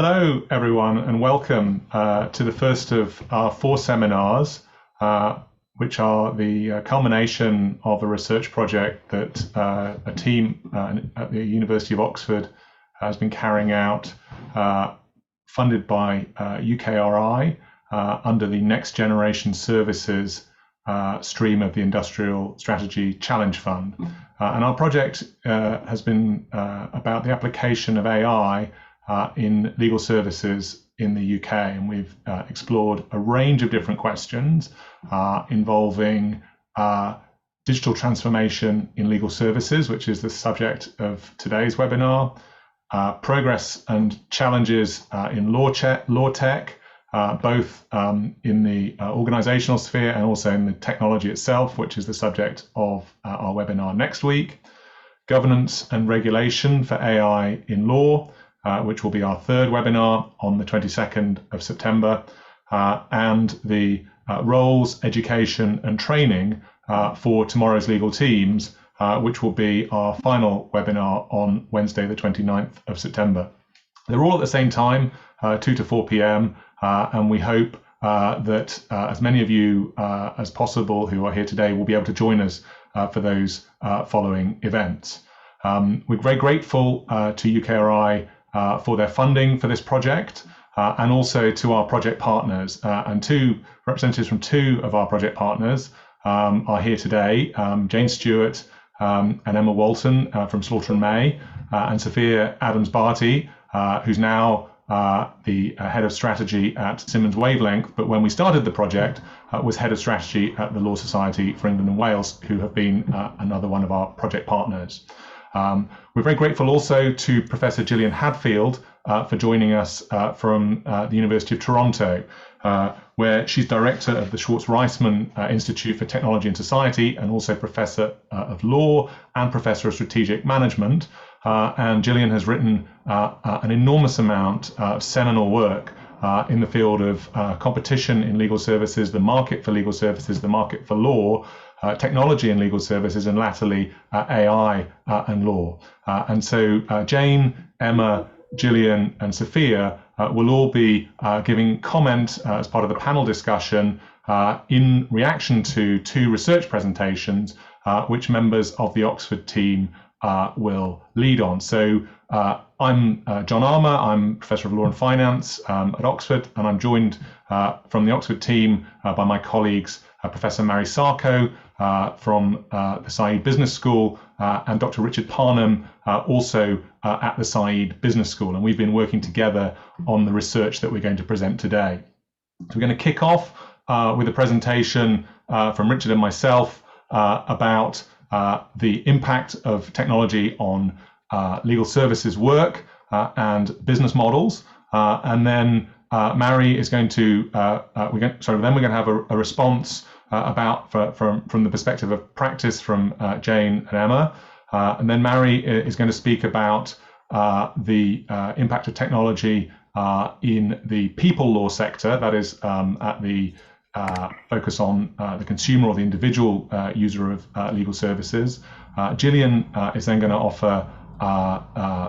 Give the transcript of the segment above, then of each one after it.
Hello, everyone, and welcome to the first of our 4 seminars, which are the culmination of a research project that a team at the University of Oxford has been carrying out, funded by UKRI under the Next Generation Services stream of the Industrial Strategy Challenge Fund. And our project has been about the application of AI in legal services in the UK, and we've explored a range of different questions involving digital transformation in legal services, which is the subject of today's webinar, progress and challenges in law tech, both in the organizational sphere and also in the technology itself, which is the subject of our webinar next week, governance and regulation for AI in law, which will be our third webinar on the 22nd of September, and the roles, education and training for tomorrow's legal teams, which will be our final webinar on Wednesday, the 29th of September. They're all at the same time, 2 to 4 p.m., and we hope that as many of you as possible who are here today will be able to join us for those following events. We're very grateful to UKRI for their funding for this project, and also to our project partners. And 2 representatives from 2 of our project partners are here today, Jane Stewart and Emma Walton from Slaughter and May, and Sophia Adams-Barty, who's now the head of strategy at Simmons Wavelength, but when we started the project was head of strategy at the Law Society for England and Wales, who have been another one of our project partners. We're very grateful also to Professor Gillian Hadfield for joining us from the University of Toronto, where she's director of the Schwartz-Reisman Institute for Technology and Society, and also professor of law and professor of strategic management. And Gillian has written an enormous amount of seminal work in the field of competition in legal services, the market for legal services, the market for law, technology in legal services, and latterly AI and law. And so Jane, Emma, Gillian and Sophia will all be giving comment as part of the panel discussion in reaction to 2 research presentations which members of the Oxford team will lead on. So I'm John Armour, I'm Professor of Law and Finance at Oxford, and I'm joined from the Oxford team by my colleagues, Professor Mary Sarko from the Said Business School, and Dr. Richard Parnham, also at the Said Business School. And we've been working together on the research that we're going to present today. So we're going to kick off with a presentation from Richard and myself about the impact of technology on legal services work and business models, and then Mary is going to then we're going to have a response from the perspective of practice from Jane and Emma, and then Mary is going to speak about the impact of technology in the people law sector, that is at the focus on the consumer or the individual user of legal services. Gillian is then going to offer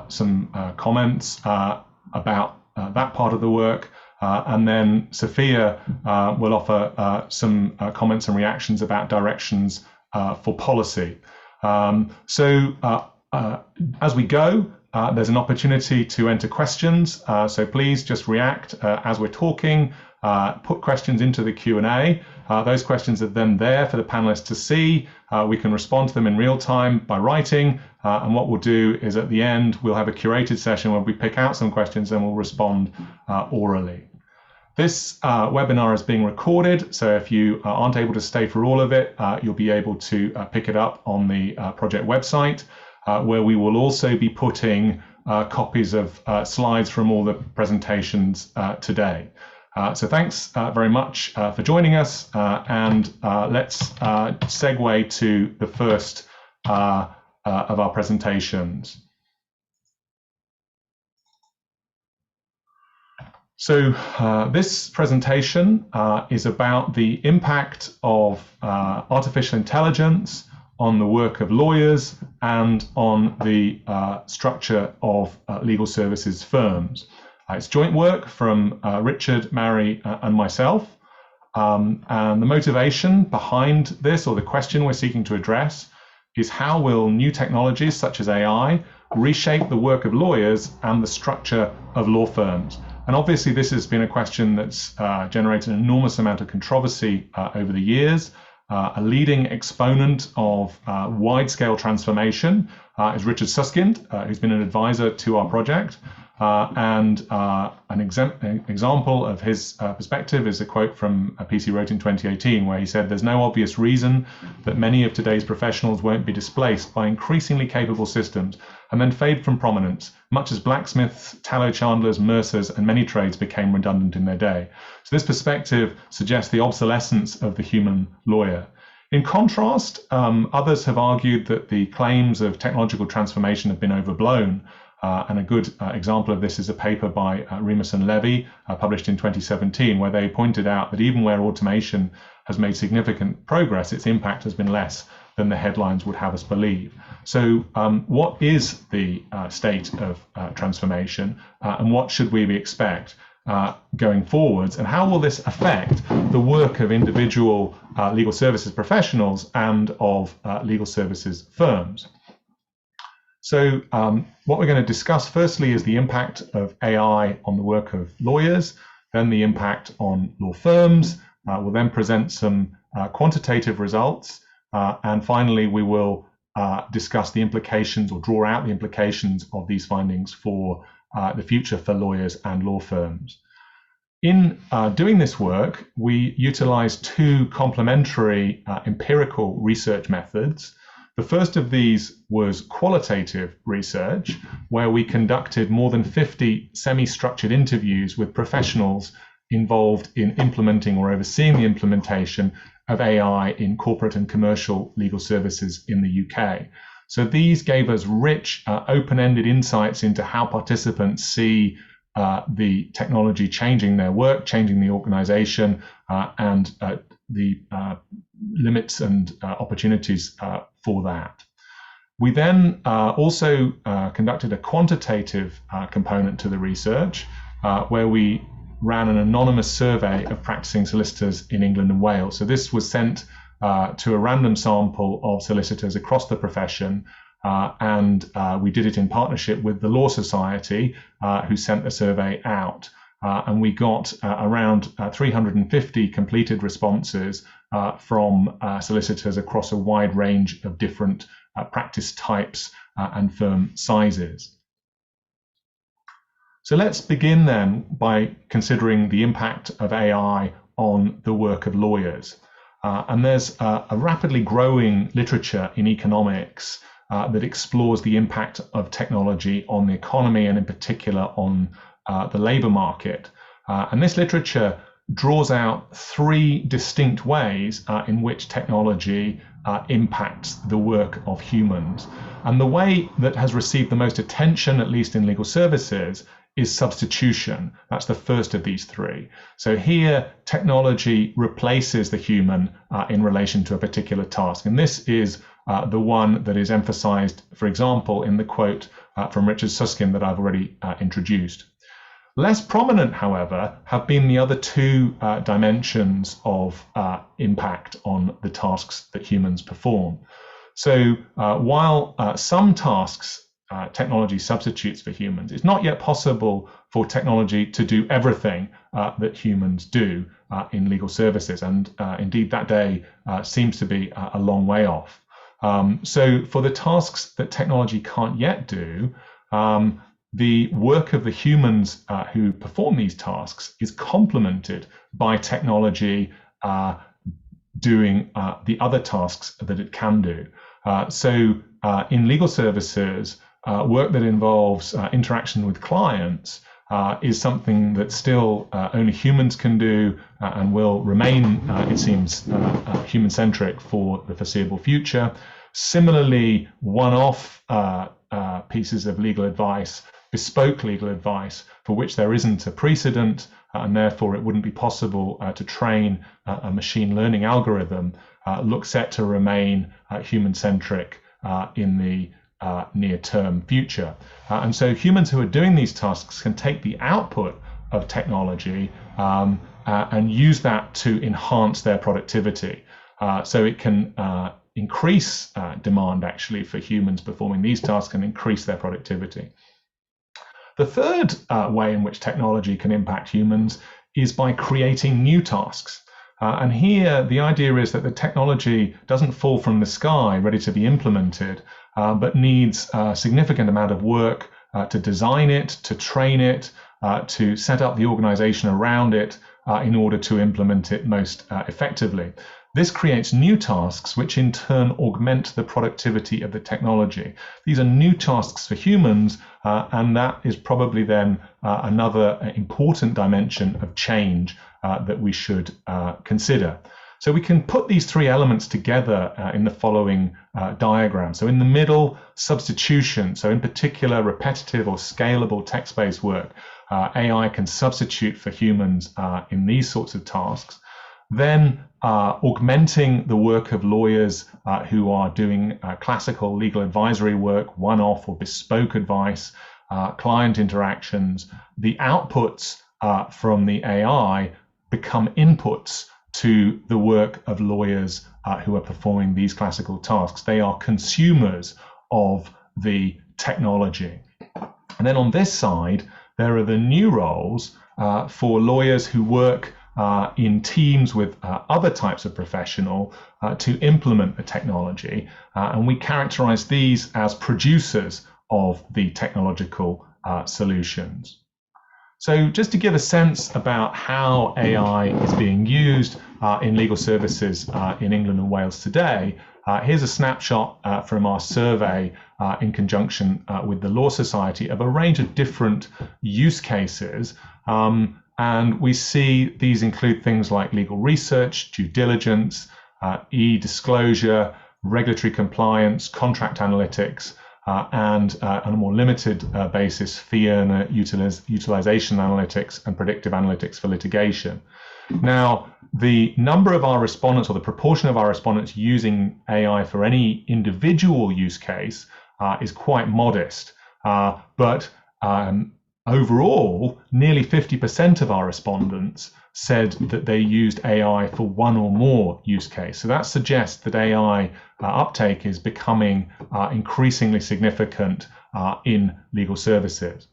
some comments about that part of the work, and then Sophia will offer some comments and reactions about directions for policy. So as we go, there's an opportunity to enter questions, so please just react as we're talking. Put questions into the Q&A. Those questions are then there for the panelists to see. We can respond to them in real time by writing, and what we'll do is at the end we'll have a curated session where we pick out some questions and we'll respond orally. This webinar is being recorded, so if you aren't able to stay for all of it, you'll be able to pick it up on the project website, where we will also be putting copies of slides from all the presentations today. So thanks very much for joining us, and let's segue to the first of our presentations. So this presentation is about the impact of artificial intelligence on the work of lawyers and on the structure of legal services firms. It's joint work from Richard, Mary, and myself. And the motivation behind this, or the question we're seeking to address, is how will new technologies such as AI reshape the work of lawyers and the structure of law firms? And obviously this has been a question that's generated an enormous amount of controversy over the years. A leading exponent of wide-scale transformation is Richard Susskind, who's been an advisor to our project. And an example of his perspective is a quote from a piece he wrote in 2018, where he said, "There's no obvious reason that many of today's professionals won't be displaced by increasingly capable systems and then fade from prominence, much as blacksmiths, tallow chandlers, mercers, and many trades became redundant in their day." So this perspective suggests the obsolescence of the human lawyer. In contrast, others have argued that the claims of technological transformation have been overblown. And a good example of this is a paper by Remus and Levy, published in 2017, where they pointed out that even where automation has made significant progress, its impact has been less than the headlines would have us believe. So what is the state of transformation, and what should we expect going forwards, and how will this affect the work of individual legal services professionals and of legal services firms? So what we're going to discuss firstly is the impact of AI on the work of lawyers, then the impact on law firms. We'll then present some quantitative results, and finally we will discuss the implications, or draw out the implications of these findings for the future for lawyers and law firms. In doing this work, we utilize two complementary empirical research methods. The first of these was qualitative research, where we conducted more than 50 semi-structured interviews with professionals involved in implementing or overseeing the implementation of AI in corporate and commercial legal services in the UK. So these gave us rich, open-ended insights into how participants see the technology changing their work, changing the organization, and the limits and opportunities for that. We then also conducted a quantitative component to the research, where we ran an anonymous survey of practicing solicitors in England and Wales. So this was sent to a random sample of solicitors across the profession, and we did it in partnership with the Law Society, who sent the survey out. And we got around 350 completed responses from solicitors across a wide range of different practice types and firm sizes. So let's begin then by considering the impact of AI on the work of lawyers. And there's a rapidly growing literature in economics that explores the impact of technology on the economy, and in particular on the labor market. And this literature draws out three distinct ways in which technology impacts the work of humans. And the way that has received the most attention, at least in legal services, is substitution. That's the first of these three. So here, technology replaces the human in relation to a particular task. And this is the one that is emphasized, for example, in the quote from Richard Susskind that I've already introduced. Less prominent, however, have been the other two dimensions of impact on the tasks that humans perform. So while some tasks technology substitutes for humans, it's not yet possible for technology to do everything that humans do in legal services. And indeed, that day seems to be a long way off. So for the tasks that technology can't yet do, the work of the humans who perform these tasks is complemented by technology doing the other tasks that it can do. So in legal services, work that involves interaction with clients is something that still only humans can do and will remain, it seems, human-centric for the foreseeable future. Similarly, one-off pieces of legal advice, bespoke legal advice, for which there isn't a precedent, and therefore it wouldn't be possible to train a machine learning algorithm, look set to remain human-centric in the near-term future. And so humans who are doing these tasks can take the output of technology and use that to enhance their productivity. So it can increase demand actually for humans performing these tasks and increase their productivity. The third way in which technology can impact humans is by creating new tasks. And here the idea is that the technology doesn't fall from the sky ready to be implemented, but needs a significant amount of work to design it, to train it, to set up the organization around it in order to implement it most effectively. This creates new tasks which in turn augment the productivity of the technology. These are new tasks for humans, and that is probably then another important dimension of change that we should consider. So we can put these three elements together in the following diagram. So in the middle, substitution. So in particular, repetitive or scalable text-based work. AI can substitute for humans in these sorts of tasks. Then augmenting the work of lawyers who are doing classical legal advisory work, one-off or bespoke advice, client interactions. The outputs from the AI become inputs to the work of lawyers who are performing these classical tasks. They are consumers of the technology. And then on this side, there are the new roles for lawyers who work in teams with other types of professional to implement the technology. And we characterize these as producers of the technological solutions. So just to give a sense about how AI is being used in legal services in England and Wales today, here's a snapshot from our survey in conjunction with the Law Society of a range of different use cases. And we see these include things like legal research, due diligence, e-disclosure, regulatory compliance, contract analytics, and on a more limited basis, fee earner utilization analytics and predictive analytics for litigation. Now, the number of our respondents, or the proportion of our respondents using AI for any individual use case is quite modest, but overall, nearly 50% of our respondents said that they used AI for one or more use case. So that suggests that AI uptake is becoming increasingly significant in legal services.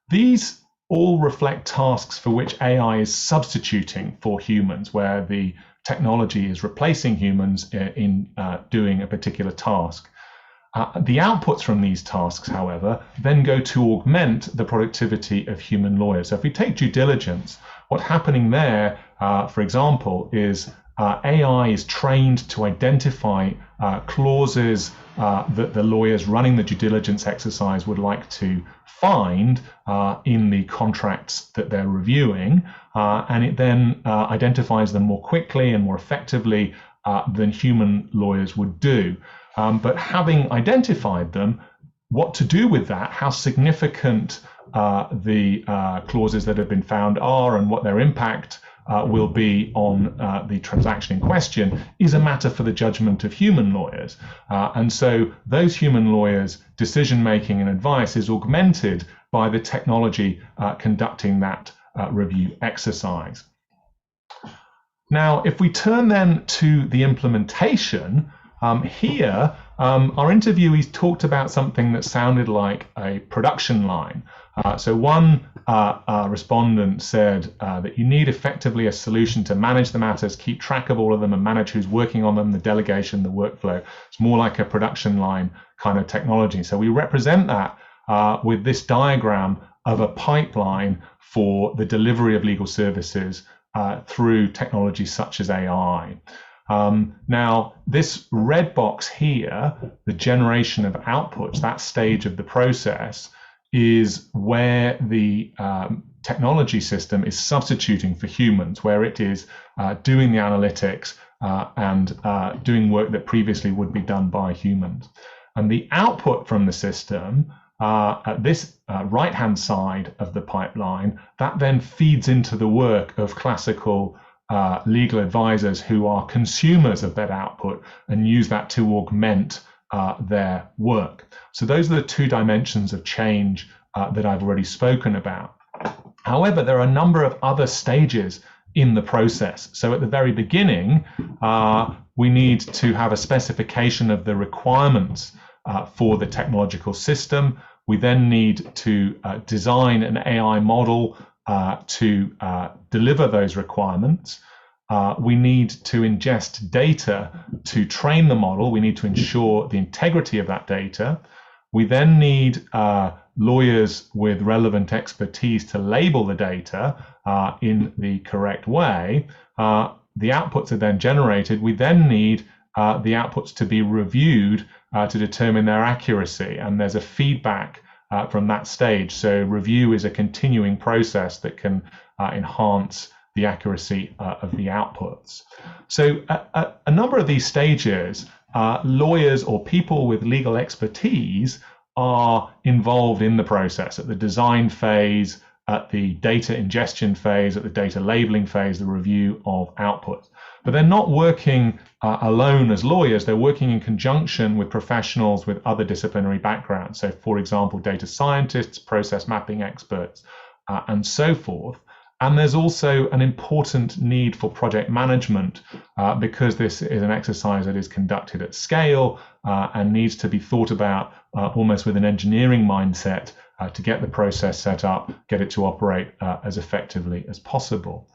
These all reflect tasks for which AI is substituting for humans, where the technology is replacing humans in doing a particular task. The outputs from these tasks, however, then go to augment the productivity of human lawyers. So if we take due diligence, what's happening there, for example, is AI is trained to identify clauses that the lawyers running the due diligence exercise would like to find in the contracts that they're reviewing, and it then identifies them more quickly and more effectively than human lawyers would do. But having identified them, what to do with that, how significant the clauses that have been found are and what their impact will be on the transaction in question is a matter for the judgment of human lawyers. And so those human lawyers' decision-making and advice is augmented by the technology conducting that review exercise. Now, if we turn then to the implementation, here, our interviewees talked about something that sounded like a production line. So one respondent said that you need effectively a solution to manage the matters, keep track of all of them, and manage who's working on them, the delegation, the workflow. It's more like a production line kind of technology. So we represent that with this diagram of a pipeline for the delivery of legal services through technology such as AI. Now, this red box here, the generation of outputs, that stage of the process, is where the technology system is substituting for humans, where it is doing the analytics and doing work that previously would be done by humans. And the output from the system at this right-hand side of the pipeline, that then feeds into the work of classical legal advisors who are consumers of that output and use that to augment their work. So those are the two dimensions of change that I've already spoken about. However, there are a number of other stages in the process. So at the very beginning, we need to have a specification of the requirements for the technological system. We then need to design an AI model to deliver those requirements. We need to ingest data to train the model. We need to ensure the integrity of that data. We then need lawyers with relevant expertise to label the data in the correct way. The outputs are then generated. We then need the outputs to be reviewed to determine their accuracy, and there's a feedback from that stage. So review is a continuing process that can enhance the accuracy of the outputs. So a number of these stages, lawyers or people with legal expertise are involved in the process at the design phase, at the data ingestion phase, at the data labeling phase, the review of output. But they're not working alone as lawyers. They're working in conjunction with professionals with other disciplinary backgrounds. So, for example, data scientists, process mapping experts, and so forth. And there's also an important need for project management because this is an exercise that is conducted at scale and needs to be thought about almost with an engineering mindset to get the process set up, get it to operate as effectively as possible.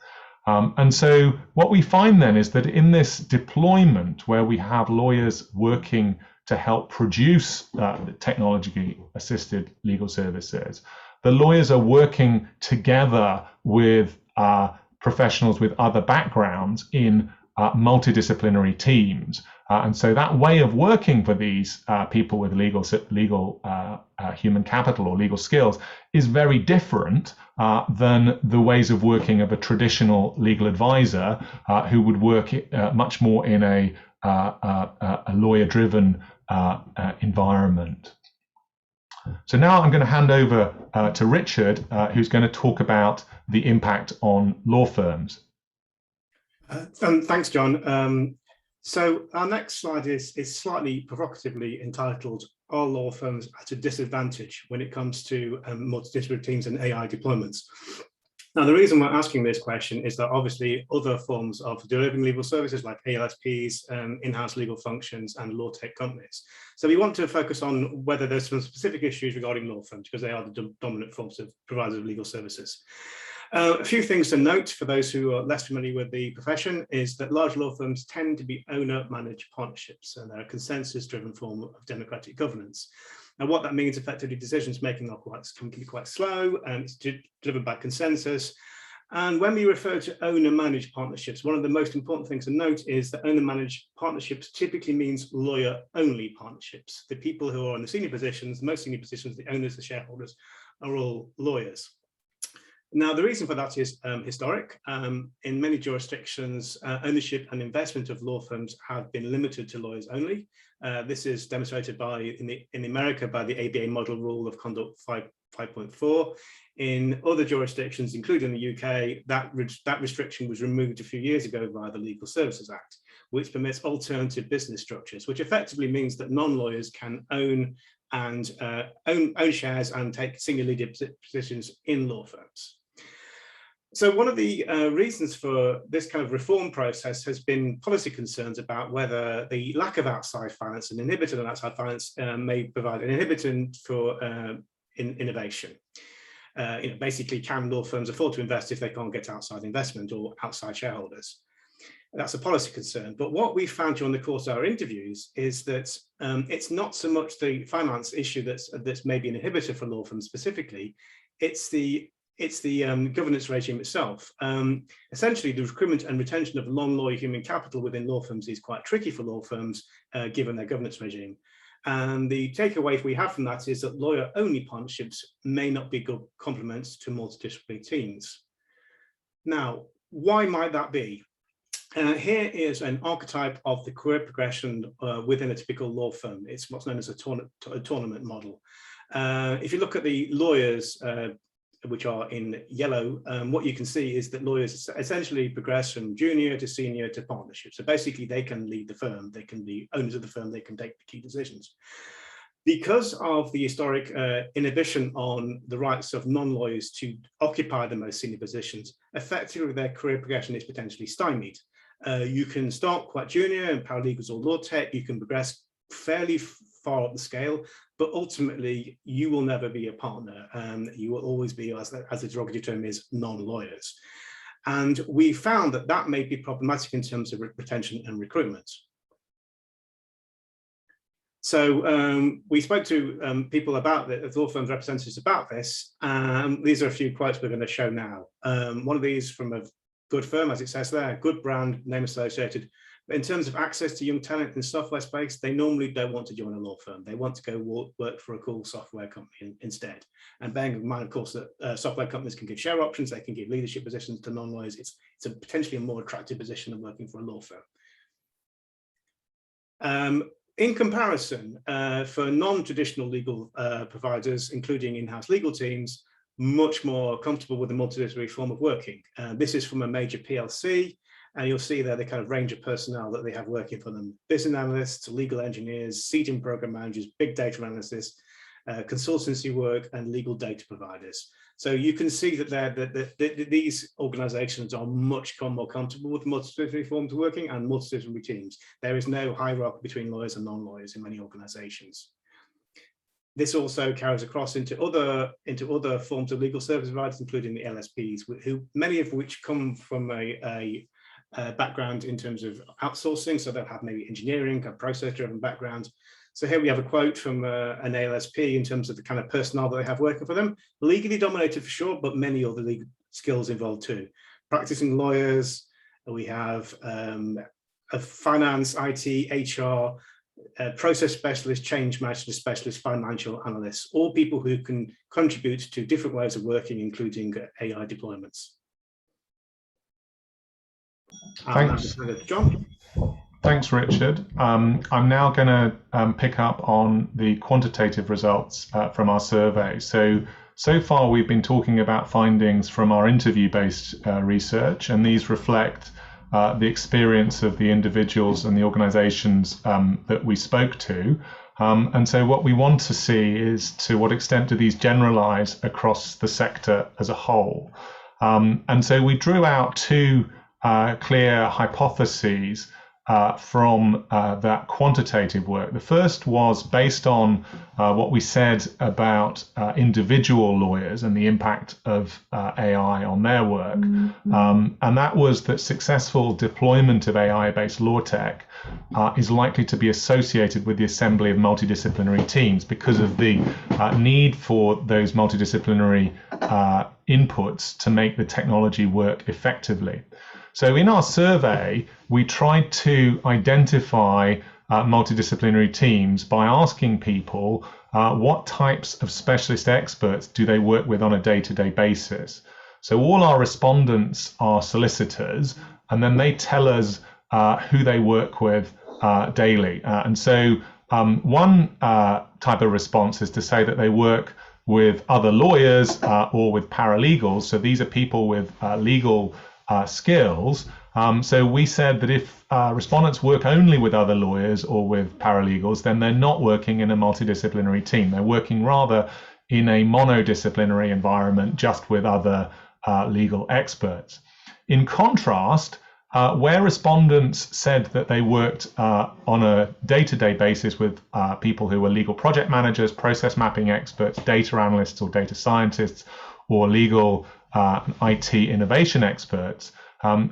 And so what we find then is that in this deployment where we have lawyers working to help produce technology-assisted legal services, the lawyers are working together with professionals with other backgrounds in multidisciplinary teams. And so that way of working for these people with legal human capital or legal skills is very different than the ways of working of a traditional legal advisor who would work much more in a lawyer-driven environment. So now I'm going to hand over to Richard, who's going to talk about the impact on law firms. Thanks, John. So our next slide is slightly provocatively entitled, "Are law firms at a disadvantage when it comes to multidisciplinary teams and AI deployments?" Now, the reason we're asking this question is that obviously other forms of delivering legal services like ALSPs, in-house legal functions, and law tech companies. So we want to focus on whether there's some specific issues regarding law firms because they are the dominant forms of providers of legal services. A few things to note for those who are less familiar with the profession is that large law firms tend to be owner-managed partnerships, and they're a consensus-driven form of democratic governance. And what that means, effectively, decisions making are can be quite slow, and it's driven by consensus. And when we refer to owner-managed partnerships, one of the most important things to note is that owner-managed partnerships typically means lawyer-only partnerships. The people who are in the senior positions, most senior positions, the owners, the shareholders, are all lawyers. Now, the reason for that is historic. In many jurisdictions, ownership and investment of law firms have been limited to lawyers only. This is demonstrated in America by the ABA Model Rule of Conduct 5.4. In other jurisdictions, including the UK, that restriction was removed a few years ago via the Legal Services Act, which permits alternative business structures, which effectively means that non-lawyers can own shares and take senior leadership positions in law firms. So one of the reasons for this kind of reform process has been policy concerns about whether the lack of outside finance and inhibitor on outside finance may provide an inhibitor for innovation. Basically, can law firms afford to invest if they can't get outside investment or outside shareholders? That's a policy concern. But what we found during the course of our interviews is that it's not so much the finance issue that's maybe an inhibitor for law firms specifically. It's the governance regime itself. Essentially, the recruitment and retention of non-lawyer human capital within law firms is quite tricky for law firms, given their governance regime. And the takeaway we have from that is that lawyer-only partnerships may not be good complements to multidisciplinary teams. Now, why might that be? Here is an archetype of the career progression within a typical law firm. It's what's known as a tournament model. If you look at the lawyers which are in yellow, what you can see is that lawyers essentially progress from junior to senior to partnership. So basically they can lead the firm, they can be owners of the firm, they can take the key decisions. Because of the historic inhibition on the rights of non-lawyers to occupy the most senior positions, effectively their career progression is potentially stymied. You can start quite junior in paralegals or law tech, you can progress fairly far up the scale, but ultimately you will never be a partner. You will always be, as the derogatory term is, non-lawyers. And we found that that may be problematic in terms of retention and recruitment. So we spoke to people about the law firm's representatives about this. These are a few quotes we're going to show now. One of these from a good firm, as it says there, good brand, name associated. But in terms of access to young talent in the software space, they normally don't want to join a law firm. They want to go work for a cool software company instead. And bearing in mind, of course, that software companies can give share options, they can give leadership positions to non-lawyers. It's a potentially a more attractive position than working for a law firm. In comparison, for non-traditional legal providers, including in-house legal teams, much more comfortable with the multidisciplinary form of working. This is from a major PLC, and you'll see there the kind of range of personnel that they have working for them: business analysts, legal engineers, seating program managers, big data analysts, consultancy work, and legal data providers. So you can see that these organizations are much more comfortable with multidisciplinary forms of working and multidisciplinary teams. There is no hierarchy between lawyers and non-lawyers in many organizations. This also carries across into other forms of legal service providers, including the LSPs, many of which come from a background in terms of outsourcing. So they'll have maybe engineering, a process-driven background. So here we have a quote from an ALSP in terms of the kind of personnel that they have working for them. Legally dominated for sure, but many other legal skills involved too. Practicing lawyers, we have finance, IT, HR, process specialists, change management specialists, financial analysts, all people who can contribute to different ways of working, including AI deployments. Thanks. John. Thanks, Richard. I'm now going to pick up on the quantitative results from our survey. So far we've been talking about findings from our interview-based research, and these reflect the experience of the individuals and the organizations that we spoke to. And so what we want to see is to what extent do these generalize across the sector as a whole. And so we drew out two clear hypotheses from that quantitative work. The first was based on what we said about individual lawyers and the impact of AI on their work. And that was that successful deployment of AI-based law tech is likely to be associated with the assembly of multidisciplinary teams because of the need for those multidisciplinary inputs to make the technology work effectively. So in our survey, we tried to identify multidisciplinary teams by asking people what types of specialist experts do they work with on a day-to-day basis. So all our respondents are solicitors, and then they tell us who they work with daily. And so one type of response is to say that they work with other lawyers or with paralegals. So these are people with legal skills. So we said that if respondents work only with other lawyers or with paralegals, then they're not working in a multidisciplinary team. They're working rather in a monodisciplinary environment just with other legal experts. In contrast, where respondents said that they worked on a day-to-day basis with people who were legal project managers, process mapping experts, data analysts or data scientists, or legal IT innovation experts,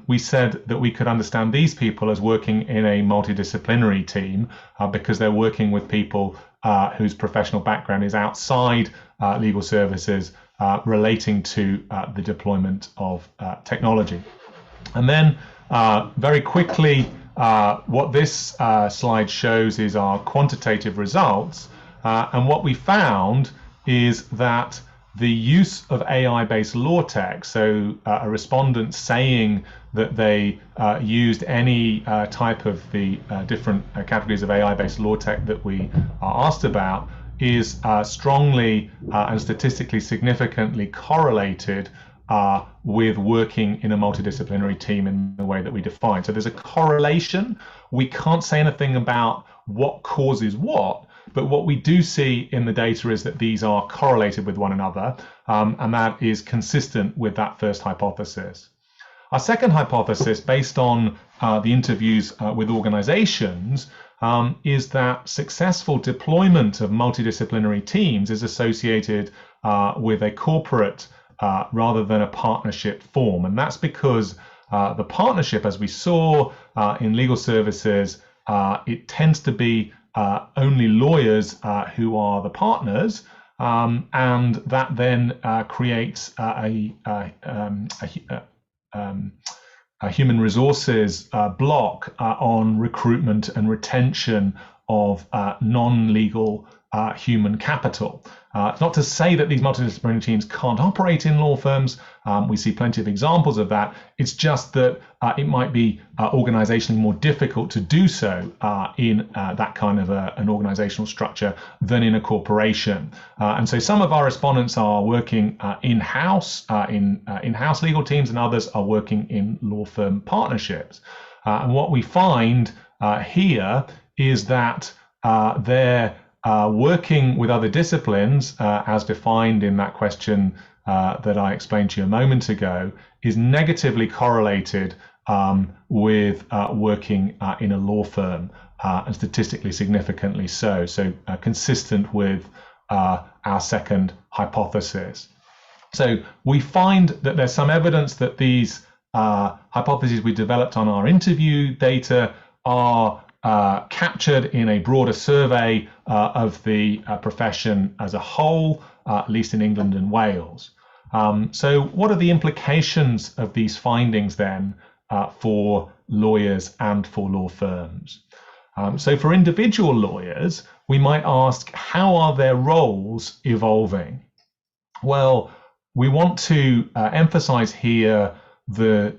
we said that we could understand these people as working in a multidisciplinary team because they're working with people whose professional background is outside legal services relating to the deployment of technology. And then very quickly, what this slide shows is our quantitative results. And what we found is that the use of AI-based law tech, so a respondent saying that they used any type of the different categories of AI-based law tech that we are asked about, is strongly and statistically significantly correlated with working in a multidisciplinary team in the way that we define. So there's a correlation. We can't say anything about what causes what, but what we do see in the data is that these are correlated with one another, and that is consistent with that first hypothesis. Our second hypothesis, based on the interviews with organizations, is that successful deployment of multidisciplinary teams is associated with a corporate rather than a partnership form. And that's because the partnership, as we saw in legal services, it tends to be only lawyers who are the partners, and that then creates a human resources block on recruitment and retention of non-legal human capital. Not to say that these multidisciplinary teams can't operate in law firms. We see plenty of examples of that. It's just that it might be organizationally more difficult to do so in that kind of an organizational structure than in a corporation. And so some of our respondents are working in-house, in-house legal teams, and others are working in law firm partnerships. And what we find here is that they're working with other disciplines, as defined in that question that I explained to you a moment ago, is negatively correlated with working in a law firm, and statistically significantly so. So consistent with our second hypothesis. So we find that there's some evidence that these hypotheses we developed on our interview data are captured in a broader survey of the profession as a whole, at least in England and Wales. So what are the implications of these findings then for lawyers and for law firms? So for individual lawyers, we might ask, how are their roles evolving? Well, we want to emphasize here the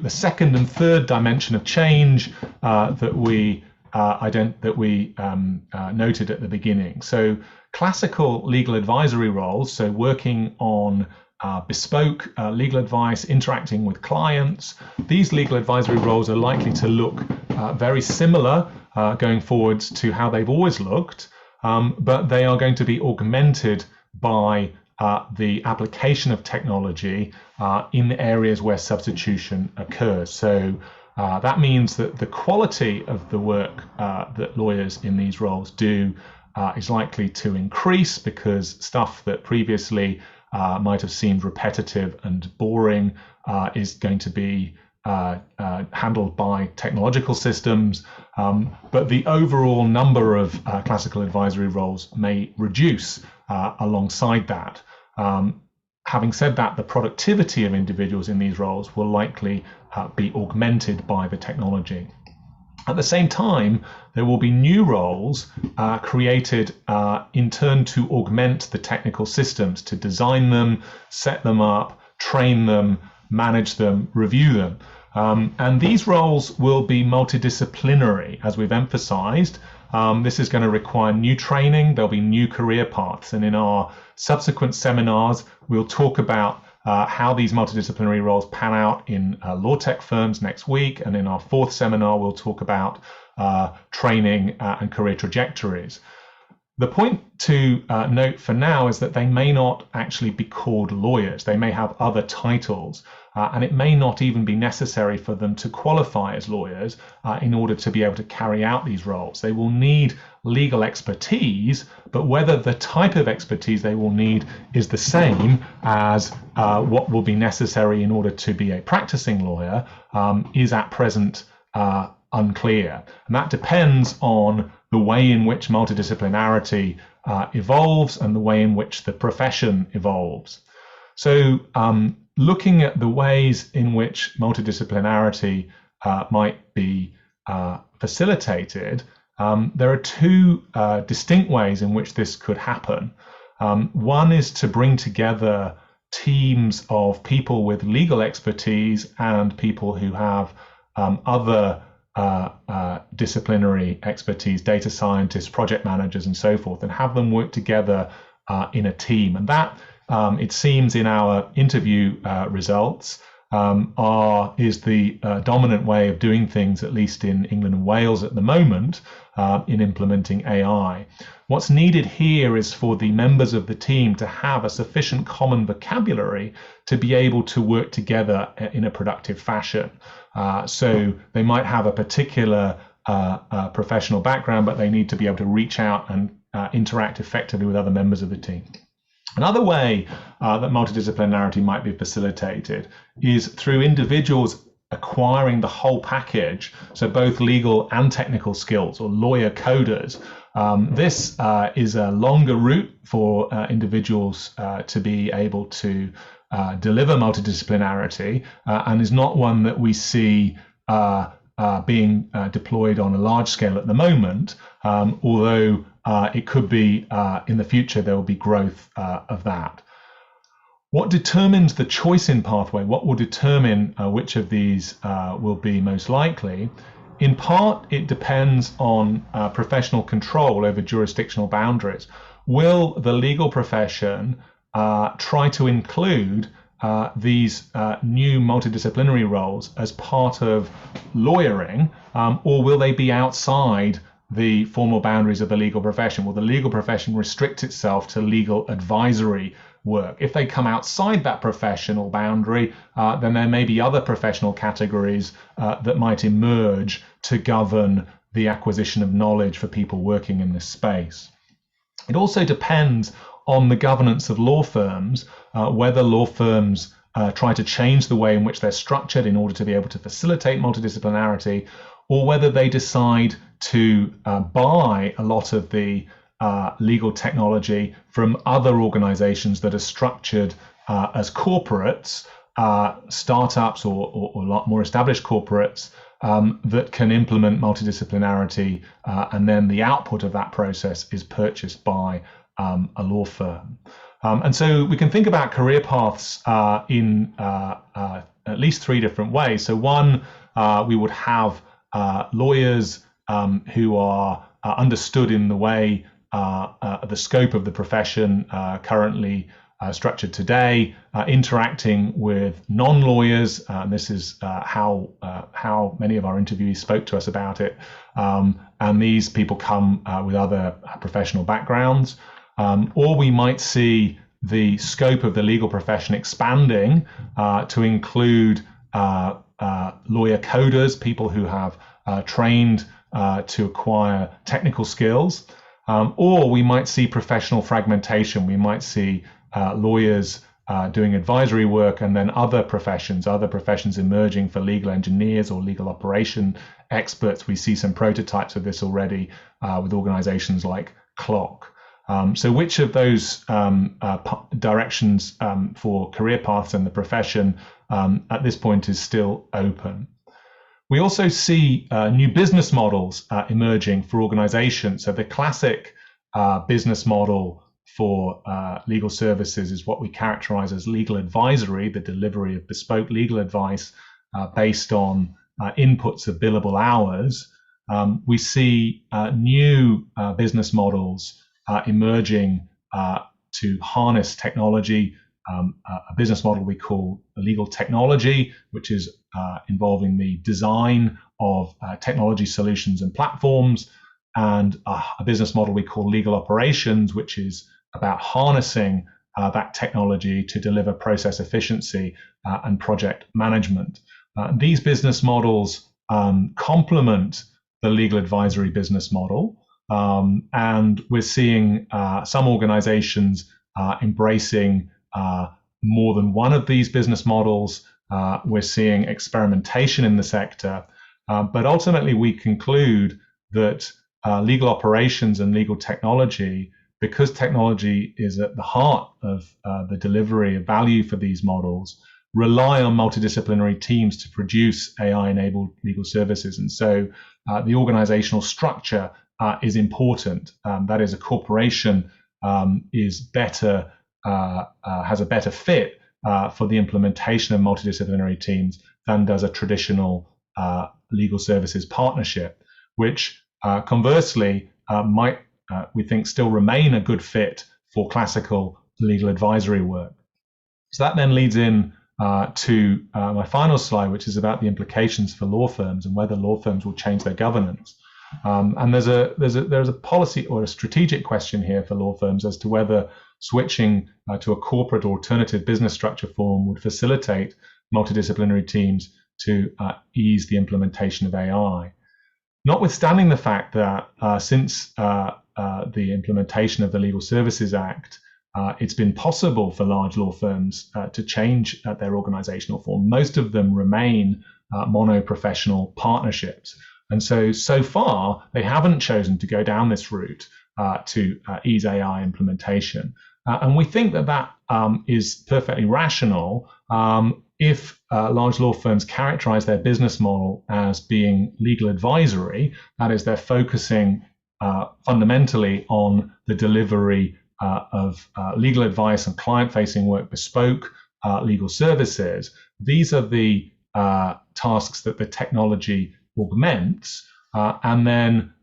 second and third dimension of change that we noted at the beginning. So classical legal advisory roles, so working on bespoke legal advice, interacting with clients, these legal advisory roles are likely to look very similar going forwards to how they've always looked, but they are going to be augmented by the application of technology in areas where substitution occurs. So that means that the quality of the work that lawyers in these roles do is likely to increase, because stuff that previously might have seemed repetitive and boring is going to be handled by technological systems, but the overall number of classical advisory roles may reduce alongside that. Having said that, the productivity of individuals in these roles will likely be augmented by the technology. At the same time, there will be new roles created in turn to augment the technical systems, to design them, set them up, train them, manage them, review them. And these roles will be multidisciplinary, as we've emphasized. This is going to require new training. There'll be new career paths. And in our subsequent seminars, we'll talk about how these multidisciplinary roles pan out in law tech firms next week. And in our fourth seminar, we'll talk about training and career trajectories. The point to note for now is that they may not actually be called lawyers. They may have other titles, and it may not even be necessary for them to qualify as lawyers in order to be able to carry out these roles. They will need legal expertise, but whether the type of expertise they will need is the same as what will be necessary in order to be a practicing lawyer is at present unclear. And that depends on the way in which multidisciplinarity evolves and the way in which the profession evolves. So looking at the ways in which multidisciplinarity might be facilitated, there are two distinct ways in which this could happen. One is to bring together teams of people with legal expertise and people who have other disciplinary expertise, data scientists, project managers, and so forth, and have them work together in a team. And that, it seems in our interview results, is the dominant way of doing things, at least in England and Wales at the moment, in implementing AI. What's needed here is for the members of the team to have a sufficient common vocabulary to be able to work together in a productive fashion. So they might have a particular professional background, but they need to be able to reach out and interact effectively with other members of the team. Another way that multidisciplinarity might be facilitated is through individuals acquiring the whole package, so both legal and technical skills, or lawyer coders. This is a longer route for individuals to be able to deliver multidisciplinarity, and is not one that we see being deployed on a large scale at the moment, although it could be in the future there will be growth of that. What determines the choice in pathway, what will determine which of these will be most likely? In part, it depends on professional control over jurisdictional boundaries. Will the legal profession try to include these new multidisciplinary roles as part of lawyering, or will they be outside the formal boundaries of the legal profession? Will the legal profession restrict itself to legal advisory work? If they come outside that professional boundary, then there may be other professional categories that might emerge to govern the acquisition of knowledge for people working in this space. It also depends on the governance of law firms, whether law firms try to change the way in which they're structured in order to be able to facilitate multidisciplinarity, or whether they decide to buy a lot of the legal technology from other organizations that are structured as corporates, startups or a lot more established corporates that can implement multidisciplinarity, and then the output of that process is purchased by a law firm. And so we can think about career paths in at least three different ways. So one, we would have lawyers who are understood in the way the scope of the profession currently structured today, interacting with non-lawyers. This is how many of our interviewees spoke to us about it. And these people come with other professional backgrounds. Or we might see the scope of the legal profession expanding to include lawyer coders, people who have trained to acquire technical skills. Or we might see professional fragmentation. We might see lawyers doing advisory work, and then other professions emerging for legal engineers or legal operation experts. We see some prototypes of this already with organizations like Clock. So which of those directions for career paths in the profession at this point is still open? We also see new business models emerging for organizations. So the classic business model for legal services is what we characterize as legal advisory, the delivery of bespoke legal advice based on inputs of billable hours. We see new business models emerging to harness technology, a business model we call legal technology, which is involving the design of technology solutions and platforms, and a business model we call legal operations, which is about harnessing that technology to deliver process efficiency and project management. These business models complement the legal advisory business model, and we're seeing some organizations embracing more than one of these business models. We're seeing experimentation in the sector, but ultimately we conclude that legal operations and legal technology, because technology is at the heart of the delivery of value for these models, rely on multidisciplinary teams to produce AI-enabled legal services. And so the organizational structure is important. That is, a corporation is better, has a better fit for the implementation of multidisciplinary teams than does a traditional legal services partnership, which conversely might, we think, still remain a good fit for classical legal advisory work. So that then leads in to my final slide, which is about the implications for law firms and whether law firms will change their governance. And there's a policy or a strategic question here for law firms as to whether switching to a corporate or alternative business structure form would facilitate multidisciplinary teams to ease the implementation of AI. Notwithstanding the fact that since the implementation of the Legal Services Act, it's been possible for large law firms to change their organizational form. Most of them remain mono-professional partnerships. And so far, they haven't chosen to go down this route to ease AI implementation. And we think that is perfectly rational if large law firms characterize their business model as being legal advisory. That is, they're focusing fundamentally on the delivery of legal advice and client-facing work, bespoke legal services. These are the tasks that the technology augments, and then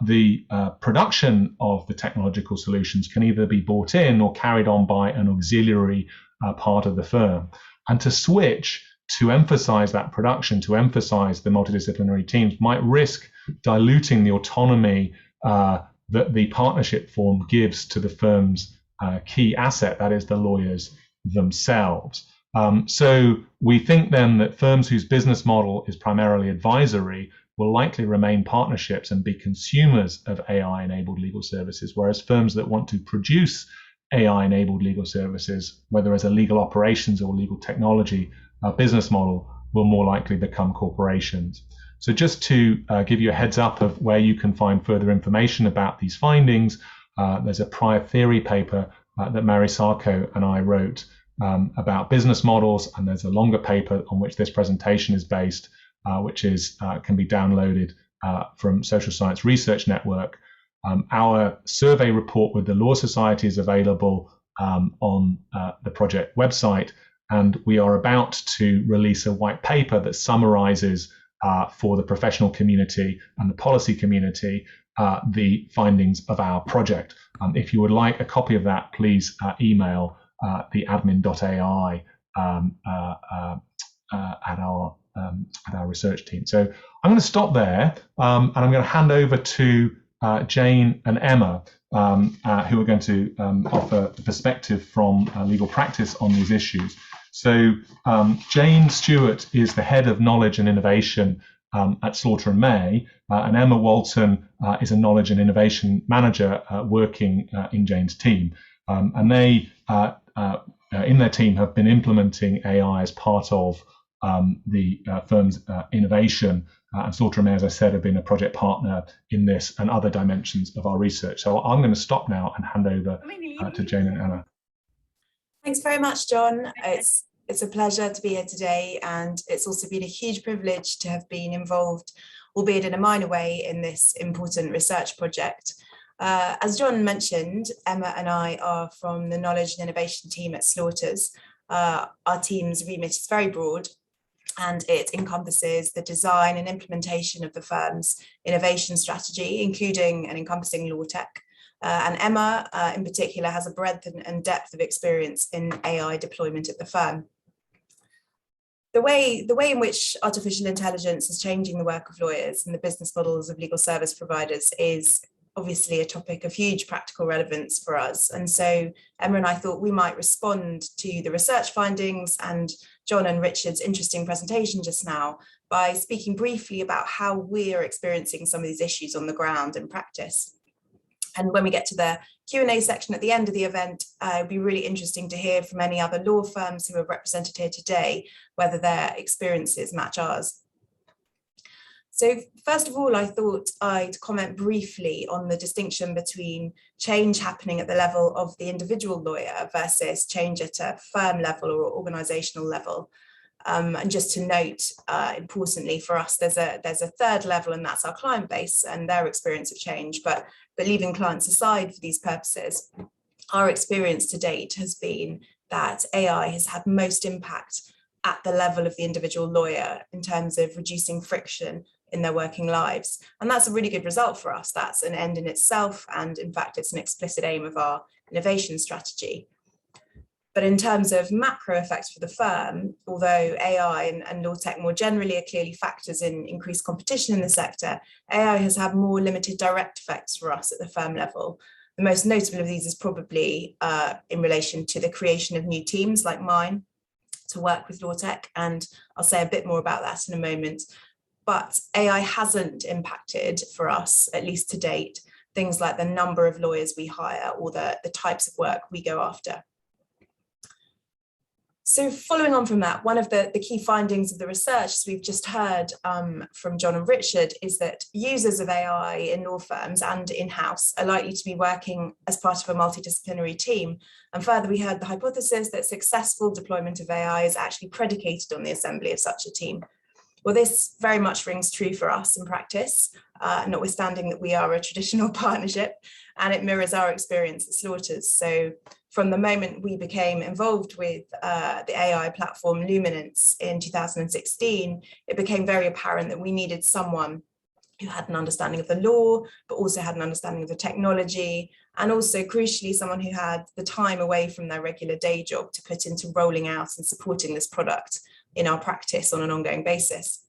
the production of the technological solutions can either be bought in or carried on by an auxiliary part of the firm. And to switch to emphasize that production, to emphasize the multidisciplinary teams, might risk diluting the autonomy that the partnership form gives to the firm's key asset, that is the lawyers themselves. So we think then that firms whose business model is primarily advisory will likely remain partnerships and be consumers of AI-enabled legal services, whereas firms that want to produce AI-enabled legal services, whether as a legal operations or legal technology business model, will more likely become corporations. So just to give you a heads up of where you can find further information about these findings, there's a prior theory paper that Mary Sarko and I wrote about business models, and there's a longer paper on which this presentation is based, which can be downloaded from Social Science Research Network. Our survey report with the Law Society is available on the project website, and we are about to release a white paper that summarizes for the professional community and the policy community the findings of our project. If you would like a copy of that, please email the admin.ai at our research team. So I'm going to stop there, and I'm going to hand over to Jane and Emma, who are going to offer the perspective from legal practice on these issues. So Jane Stewart is the head of knowledge and innovation at Slaughter and May, and Emma Walton is a knowledge and innovation manager working in Jane's team. And they, in their team, have been implementing AI as part of the firm's innovation. And Slaughter and May, as I said, have been a project partner in this and other dimensions of our research. So I'm going to stop now and hand over to Jane and Emma. Thanks very much, John. It's a pleasure to be here today, and it's also been a huge privilege to have been involved, albeit in a minor way, in this important research project. As John mentioned, Emma and I are from the Knowledge and Innovation team at Slaughters. Our team's remit is very broad, and it encompasses the design and implementation of the firm's innovation strategy, including and encompassing law tech. And Emma, in particular, has a breadth and depth of experience in AI deployment at the firm. The way in which artificial intelligence is changing the work of lawyers and the business models of legal service providers is obviously a topic of huge practical relevance for us. And so Emma and I thought we might respond to the research findings and John and Richard's interesting presentation just now by speaking briefly about how we're experiencing some of these issues on the ground in practice. And when we get to the Q&A section at the end of the event, it'd be really interesting to hear from any other law firms who are represented here today, whether their experiences match ours. So first of all, I thought I'd comment briefly on the distinction between change happening at the level of the individual lawyer versus change at a firm level or organizational level. And just to note, importantly for us, there's a third level, and that's our client base and their experience of change. But leaving clients aside for these purposes, our experience to date has been that AI has had most impact at the level of the individual lawyer in terms of reducing friction in their working lives. And that's a really good result for us. That's an end in itself. And in fact, it's an explicit aim of our innovation strategy. But in terms of macro effects for the firm, although AI and law tech more generally are clearly factors in increased competition in the sector, AI has had more limited direct effects for us at the firm level. The most notable of these is probably in relation to the creation of new teams like mine to work with law tech, and I'll say a bit more about that in a moment. But AI hasn't impacted for us, at least to date, things like the number of lawyers we hire or the types of work we go after. So following on from that, one of the key findings of the research, as we've just heard from John and Richard, is that users of AI in law firms and in-house are likely to be working as part of a multidisciplinary team. And further, we heard the hypothesis that successful deployment of AI is actually predicated on the assembly of such a team. Well, this very much rings true for us in practice, notwithstanding that we are a traditional partnership, and it mirrors our experience at Slaughters. So from the moment we became involved with the AI platform Luminance in 2016, it became very apparent that we needed someone who had an understanding of the law, but also had an understanding of the technology, and also crucially, someone who had the time away from their regular day job to put into rolling out and supporting this product in our practice on an ongoing basis.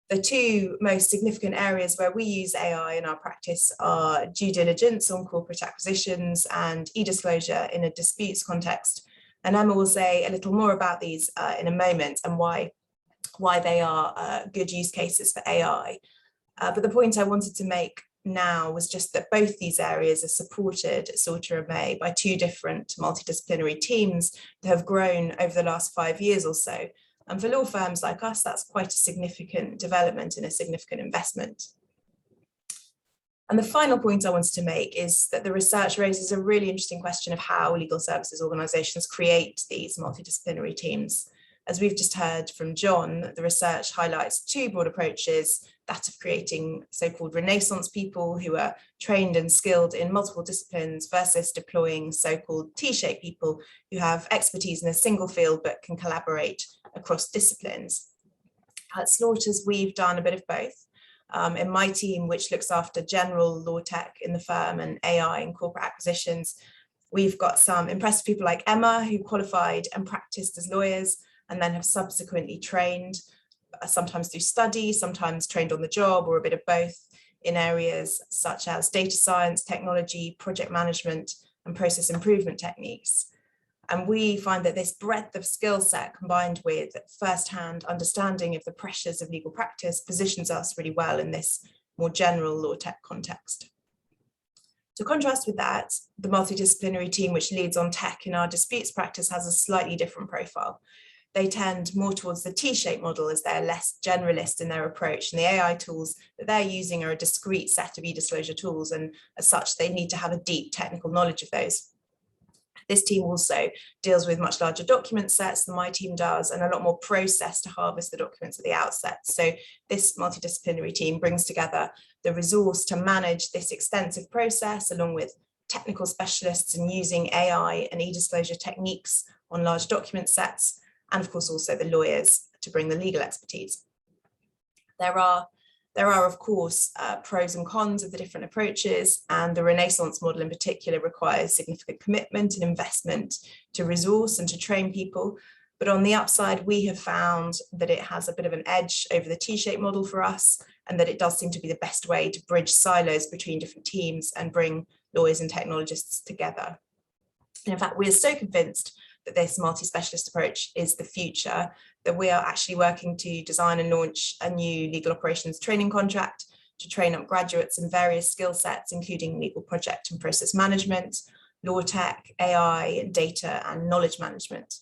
The two most significant areas where we use AI in our practice are due diligence on corporate acquisitions and e-disclosure in a disputes context. And Emma will say a little more about these in a moment and why they are good use cases for AI. But the point I wanted to make now was just that both these areas are supported at Salter & May by two different multidisciplinary teams that have grown over the last 5 years or so. And for law firms like us, that's quite a significant development and a significant investment. And the final point I wanted to make is that the research raises a really interesting question of how legal services organisations create these multidisciplinary teams. As we've just heard from John, the research highlights two broad approaches, that of creating so-called Renaissance people who are trained and skilled in multiple disciplines versus deploying so-called T-shaped people who have expertise in a single field but can collaborate across disciplines. At Slaughters, we've done a bit of both. In my team, which looks after general law tech in the firm and AI and corporate acquisitions, we've got some impressive people like Emma who qualified and practiced as lawyers and then have subsequently trained, sometimes through study, sometimes trained on the job, or a bit of both, in areas such as data science, technology, project management, and process improvement techniques. And we find that this breadth of skill set combined with first-hand understanding of the pressures of legal practice positions us really well in this more general law tech context. To contrast with that, the multidisciplinary team which leads on tech in our disputes practice has a slightly different profile. They tend more towards the T-shaped model as they're less generalist in their approach, and the AI tools that they're using are a discrete set of e-disclosure tools, and as such they need to have a deep technical knowledge of those. This team also deals with much larger document sets than my team does, and a lot more process to harvest the documents at the outset. So this multidisciplinary team brings together the resource to manage this extensive process along with technical specialists and using AI and e-disclosure techniques on large document sets, and of course also the lawyers to bring the legal expertise. There are of course pros and cons of the different approaches, and the Renaissance model in particular requires significant commitment and investment to resource and to train people. But on the upside, we have found that it has a bit of an edge over the T-shaped model for us, and that it does seem to be the best way to bridge silos between different teams and bring lawyers and technologists together. And in fact, we are so convinced that this multi-specialist approach is the future that we are actually working to design and launch a new legal operations training contract to train up graduates in various skill sets, including legal project and process management, law tech, AI, data, and knowledge management.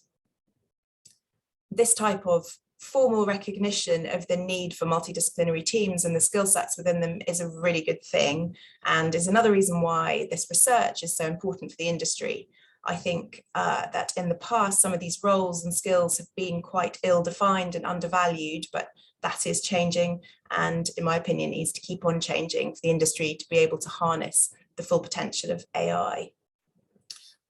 This type of formal recognition of the need for multidisciplinary teams and the skill sets within them is a really good thing, and is another reason why this research is so important for the industry. I think that in the past, some of these roles and skills have been quite ill-defined and undervalued, but that is changing, and in my opinion, needs to keep on changing for the industry to be able to harness the full potential of AI.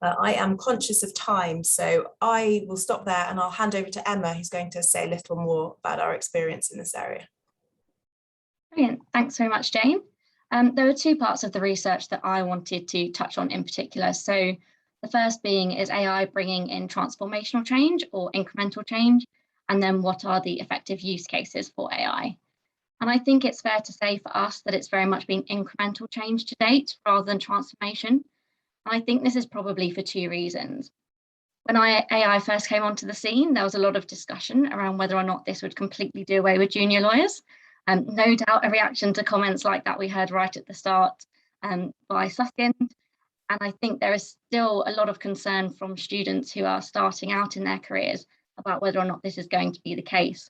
I am conscious of time, so I will stop there and I'll hand over to Emma, who's going to say a little more about our experience in this area. Brilliant. Thanks very much, Jane. There were two parts of the research that I wanted to touch on in particular. So the first being, is AI bringing in transformational change or incremental change? And then what are the effective use cases for AI? And I think it's fair to say for us that it's very much been incremental change to date rather than transformation. And I think this is probably for two reasons. When AI first came onto the scene, there was a lot of discussion around whether or not this would completely do away with junior lawyers. No doubt a reaction to comments like that we heard right at the start by Susskind. And I think there is still a lot of concern from students who are starting out in their careers about whether or not this is going to be the case.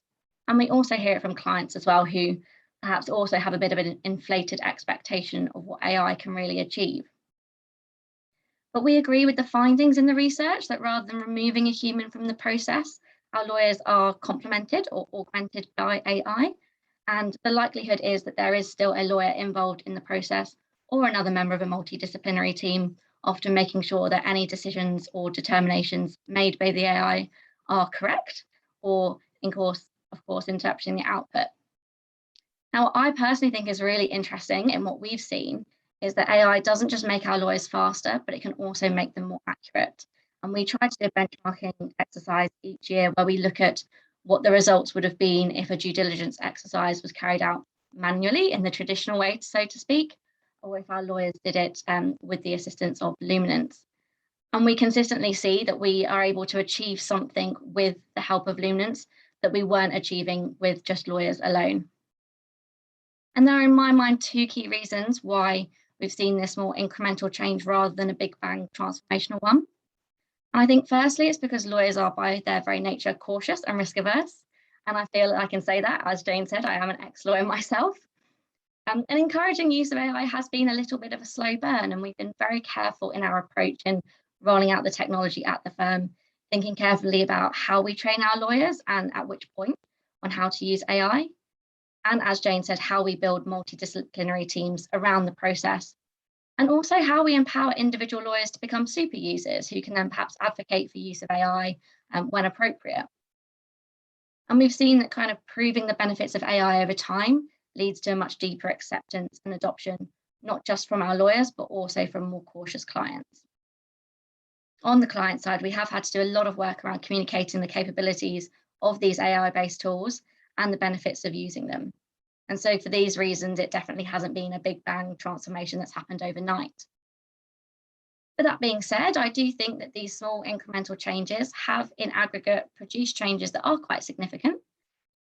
And we also hear it from clients as well, who perhaps also have a bit of an inflated expectation of what AI can really achieve. But we agree with the findings in the research that rather than removing a human from the process, our lawyers are complemented or augmented by AI. And the likelihood is that there is still a lawyer involved in the process or another member of a multidisciplinary team, often making sure that any decisions or determinations made by the AI are correct, or of course, interpreting the output. Now, what I personally think is really interesting in what we've seen is that AI doesn't just make our lawyers faster, but it can also make them more accurate. And we try to do a benchmarking exercise each year where we look at what the results would have been if a due diligence exercise was carried out manually in the traditional way, so to speak, or if our lawyers did it with the assistance of Luminance. And we consistently see that we are able to achieve something with the help of Luminance that we weren't achieving with just lawyers alone. And there are, in my mind, two key reasons why we've seen this more incremental change rather than a big bang transformational one. I think firstly, it's because lawyers are by their very nature cautious and risk averse. And I feel I can say that, as Jane said, I am an ex-lawyer myself. And encouraging use of AI has been a little bit of a slow burn, and we've been very careful in our approach in rolling out the technology at the firm, thinking carefully about how we train our lawyers and at which point on how to use AI. And as Jane said, how we build multidisciplinary teams around the process, and also how we empower individual lawyers to become super users who can then perhaps advocate for use of AI when appropriate. And we've seen that kind of proving the benefits of AI over time leads to a much deeper acceptance and adoption, not just from our lawyers, but also from more cautious clients. On the client side, we have had to do a lot of work around communicating the capabilities of these AI-based tools and the benefits of using them. And so for these reasons, it definitely hasn't been a big bang transformation that's happened overnight. But that being said, I do think that these small incremental changes have in aggregate produced changes that are quite significant.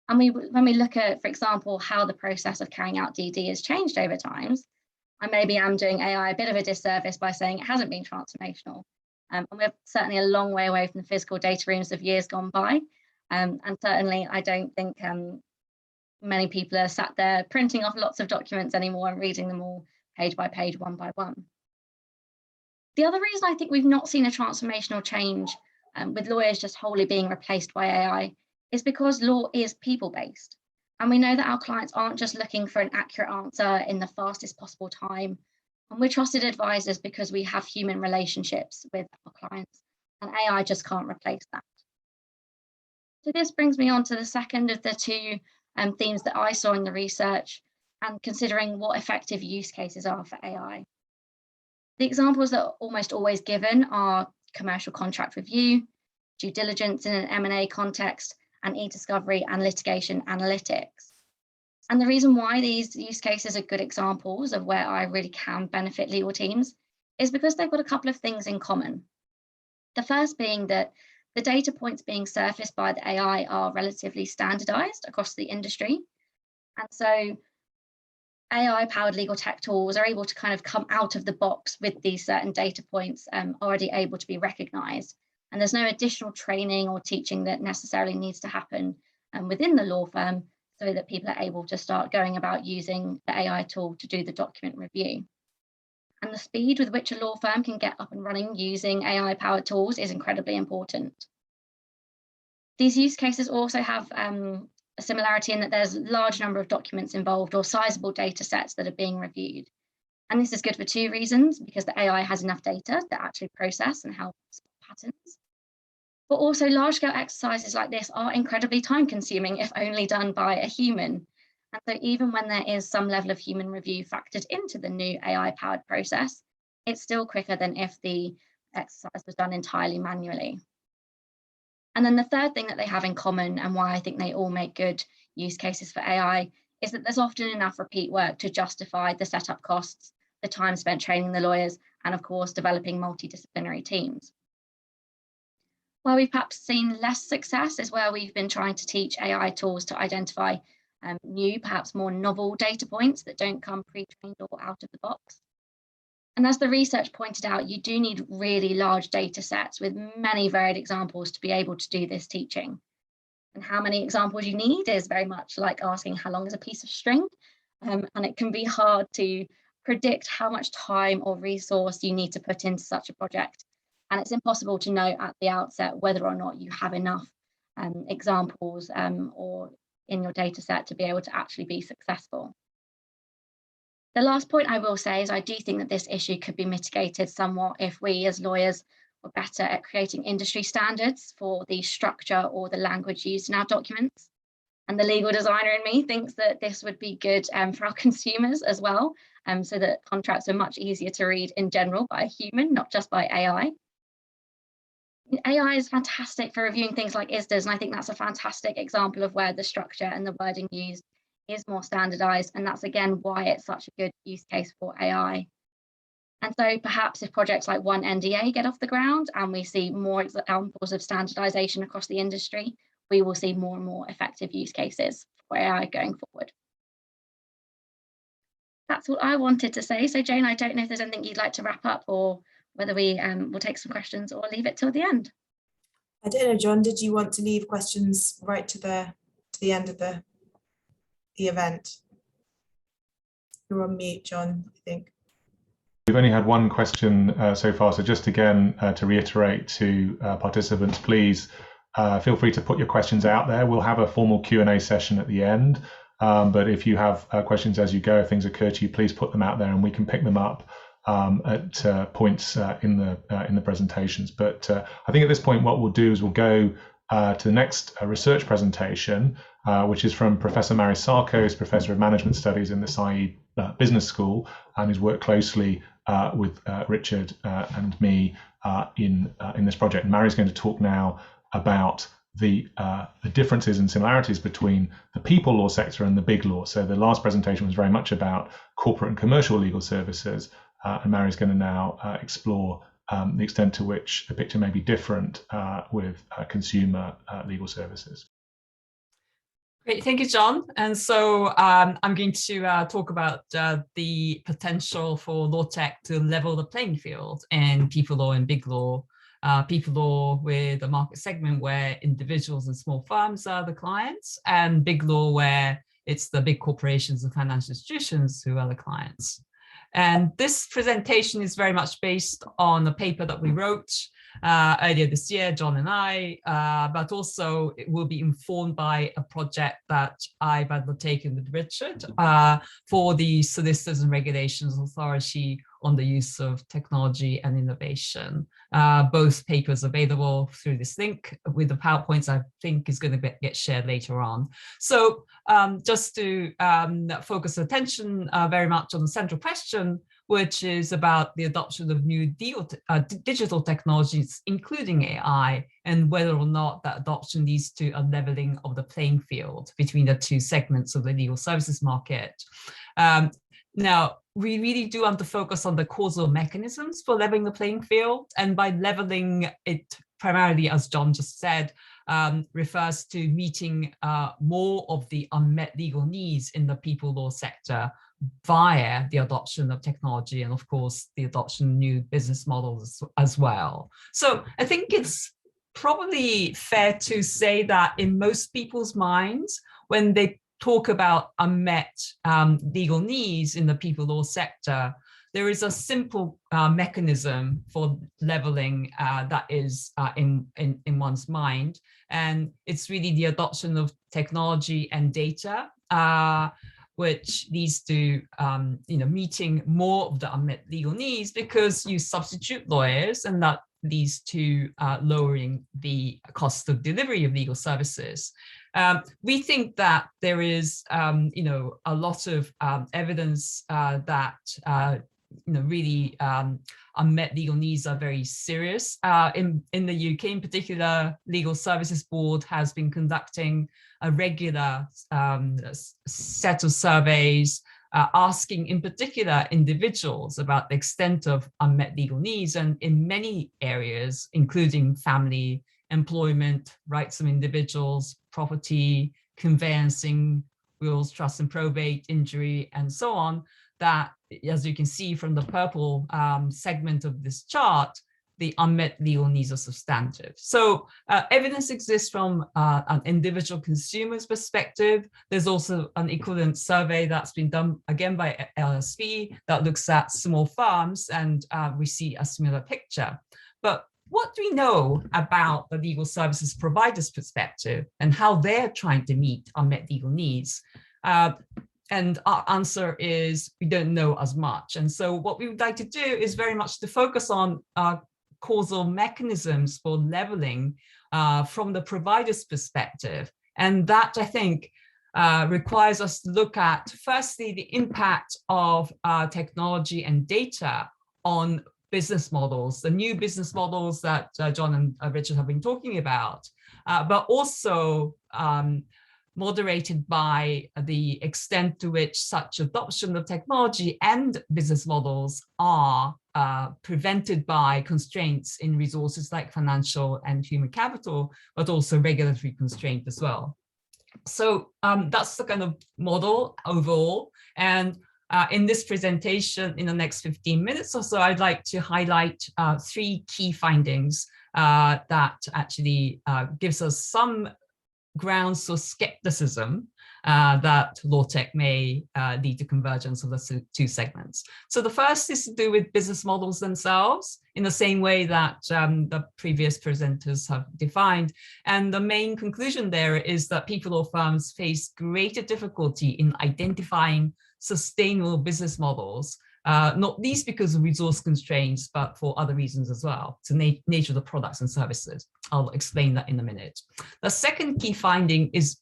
And when we look at, for example, how the process of carrying out DD has changed over time, I maybe am doing AI a bit of a disservice by saying it hasn't been transformational. And we're certainly a long way away from the physical data rooms of years gone by. And certainly I don't think many people are sat there printing off lots of documents anymore and reading them all page by page, one by one. The other reason I think we've not seen a transformational change with lawyers just wholly being replaced by AI is because law is people-based. And we know that our clients aren't just looking for an accurate answer in the fastest possible time. And we're trusted advisors because we have human relationships with our clients, and AI just can't replace that. So this brings me on to the second of the two themes that I saw in the research, and considering what effective use cases are for AI. The examples that are almost always given are commercial contract review, due diligence in an M&A context, and e-discovery and litigation analytics. And the reason why these use cases are good examples of where I really can benefit legal teams is because they've got a couple of things in common. The first being that the data points being surfaced by the AI are relatively standardized across the industry. And so AI-powered legal tech tools are able to kind of come out of the box with these certain data points already able to be recognized. And there's no additional training or teaching that necessarily needs to happen within the law firm so that people are able to start going about using the AI tool to do the document review. And the speed with which a law firm can get up and running using AI-powered tools is incredibly important. These use cases also have a similarity in that there's a large number of documents involved or sizable data sets that are being reviewed. And this is good for two reasons, because the AI has enough data to actually process and help spot patterns. But also large-scale exercises like this are incredibly time-consuming if only done by a human. And so even when there is some level of human review factored into the new AI-powered process, it's still quicker than if the exercise was done entirely manually. And then the third thing that they have in common, and why I think they all make good use cases for AI, is that there's often enough repeat work to justify the setup costs, the time spent training the lawyers, and of course, developing multidisciplinary teams. Where we've perhaps seen less success is where we've been trying to teach AI tools to identify new, perhaps more novel data points that don't come pre-trained or out of the box. And as the research pointed out, you do need really large data sets with many varied examples to be able to do this teaching. And how many examples you need is very much like asking how long is a piece of string. And it can be hard to predict how much time or resource you need to put into such a project. And it's impossible to know at the outset whether or not you have enough examples or in your data set to be able to actually be successful. The last point I will say is I do think that this issue could be mitigated somewhat if we as lawyers were better at creating industry standards for the structure or the language used in our documents. And the legal designer in me thinks that this would be good for our consumers as well, so that contracts are much easier to read in general by a human, not just by AI. AI is fantastic for reviewing things like ISDAs, and I think that's a fantastic example of where the structure and the wording used is more standardized, and that's again why it's such a good use case for AI. And so perhaps if projects like One NDA get off the ground and we see more examples of standardization across the industry, we will see more and more effective use cases for AI going forward. That's what I wanted to say. So Jane, I don't know if there's anything you'd like to wrap up, or whether we will take some questions or leave it till the end. I don't know, John, did you want to leave questions right to the end of the event? You're on mute, John, I think. We've only had one question so far, so just again to reiterate to participants, please feel free to put your questions out there. We'll have a formal Q&A session at the end, but if you have questions as you go, if things occur to you, please put them out there and we can pick them up at points in the presentations. But I think at this point what we'll do is we'll go to the next research presentation, which is from Professor Maris Sarkos, Professor of Management Studies in the SAIE Business School, and who's worked closely with Richard and me in this project. And Mary's going to talk now about the differences and similarities between the people law sector and the big law. So the last presentation was very much about corporate and commercial legal services, and Mary's going to now explore the extent to which the picture may be different with consumer legal services. Great, thank you, John. And so I'm going to talk about the potential for law tech to level the playing field in people law and big law. People law with a market segment where individuals and small firms are the clients, and big law where it's the big corporations and financial institutions who are the clients. And this presentation is very much based on a paper that we wrote earlier this year, John and I, but also it will be informed by a project that I've undertaken with Richard for the Solicitors and Regulations Authority on the use of technology and innovation. Both papers available through this link with the PowerPoints I think is going to get shared later on. So just to focus attention very much on the central question, which is about the adoption of new digital technologies, including AI, and whether or not that adoption leads to a leveling of the playing field between the two segments of the legal services market. Now, we really do want to focus on the causal mechanisms for leveling the playing field, and by leveling it primarily, as John just said, refers to meeting more of the unmet legal needs in the people law sector via the adoption of technology and, of course, the adoption of new business models as well. So I think it's probably fair to say that in most people's minds, when they talk about unmet legal needs in the people law sector, there is a simple mechanism for leveling that is in one's mind, and it's really the adoption of technology and data. which leads to meeting more of the unmet legal needs because you substitute lawyers, and that leads to lowering the cost of delivery of legal services. We think that there is, a lot of evidence that really unmet legal needs are very serious. In the UK in particular, Legal Services Board has been conducting a regular set of surveys asking in particular individuals about the extent of unmet legal needs, and in many areas, including family, employment, rights of individuals, property, conveyancing, wills, trust and probate, injury, and so on, that, as you can see from the purple segment of this chart, the unmet legal needs are substantive. So evidence exists from an individual consumer's perspective. There's also an equivalent survey that's been done again by LSV that looks at small firms, and we see a similar picture. But what do we know about the legal services providers' perspective and how they're trying to meet unmet legal needs? And our answer is we don't know as much. And so what we would like to do is very much to focus on causal mechanisms for leveling from the provider's perspective. And that, I think, requires us to look at, firstly, the impact of technology and data on business models, the new business models that John and Richard have been talking about, but also moderated by the extent to which such adoption of technology and business models are prevented by constraints in resources like financial and human capital, but also regulatory constraint as well. So that's the kind of model overall. And in this presentation, in the next 15 minutes or so, I'd like to highlight 3 key findings that actually gives us some grounds for skepticism that law tech may lead to convergence of the 2 segments. So the first is to do with business models themselves, in the same way that the previous presenters have defined. And the main conclusion there is that people or firms face greater difficulty in identifying sustainable business models, not least because of resource constraints, but for other reasons as well. It's the nature of the products and services. I'll explain that in a minute. The second key finding is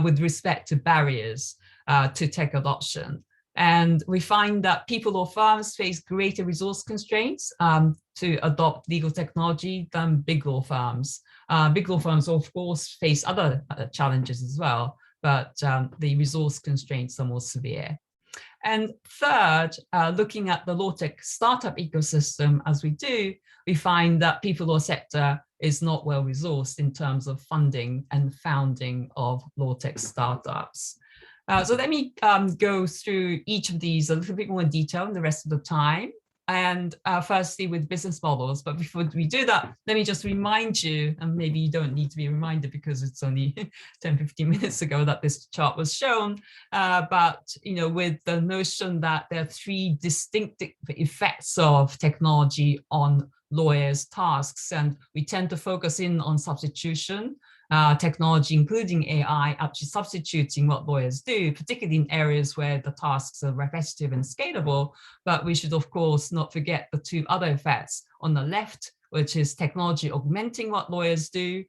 with respect to barriers to tech adoption. And we find that people or firms face greater resource constraints to adopt legal technology than big law firms. Big law firms, of course, face other challenges as well, but the resource constraints are more severe. And third, looking at the law tech startup ecosystem as we do, we find that people law sector is not well resourced in terms of funding and founding of law tech startups. So let me go through each of these a little bit more in detail in the rest of the time. And firstly, with business models. But before we do that, let me just remind you, and maybe you don't need to be reminded because it's only 10, 15 minutes ago that this chart was shown. But with the notion that there are 3 distinct effects of technology on lawyers' tasks, and we tend to focus in on substitution. Technology, including AI, actually substituting what lawyers do, particularly in areas where the tasks are repetitive and scalable. But we should, of course, not forget the 2 other effects on the left, which is technology augmenting what lawyers do,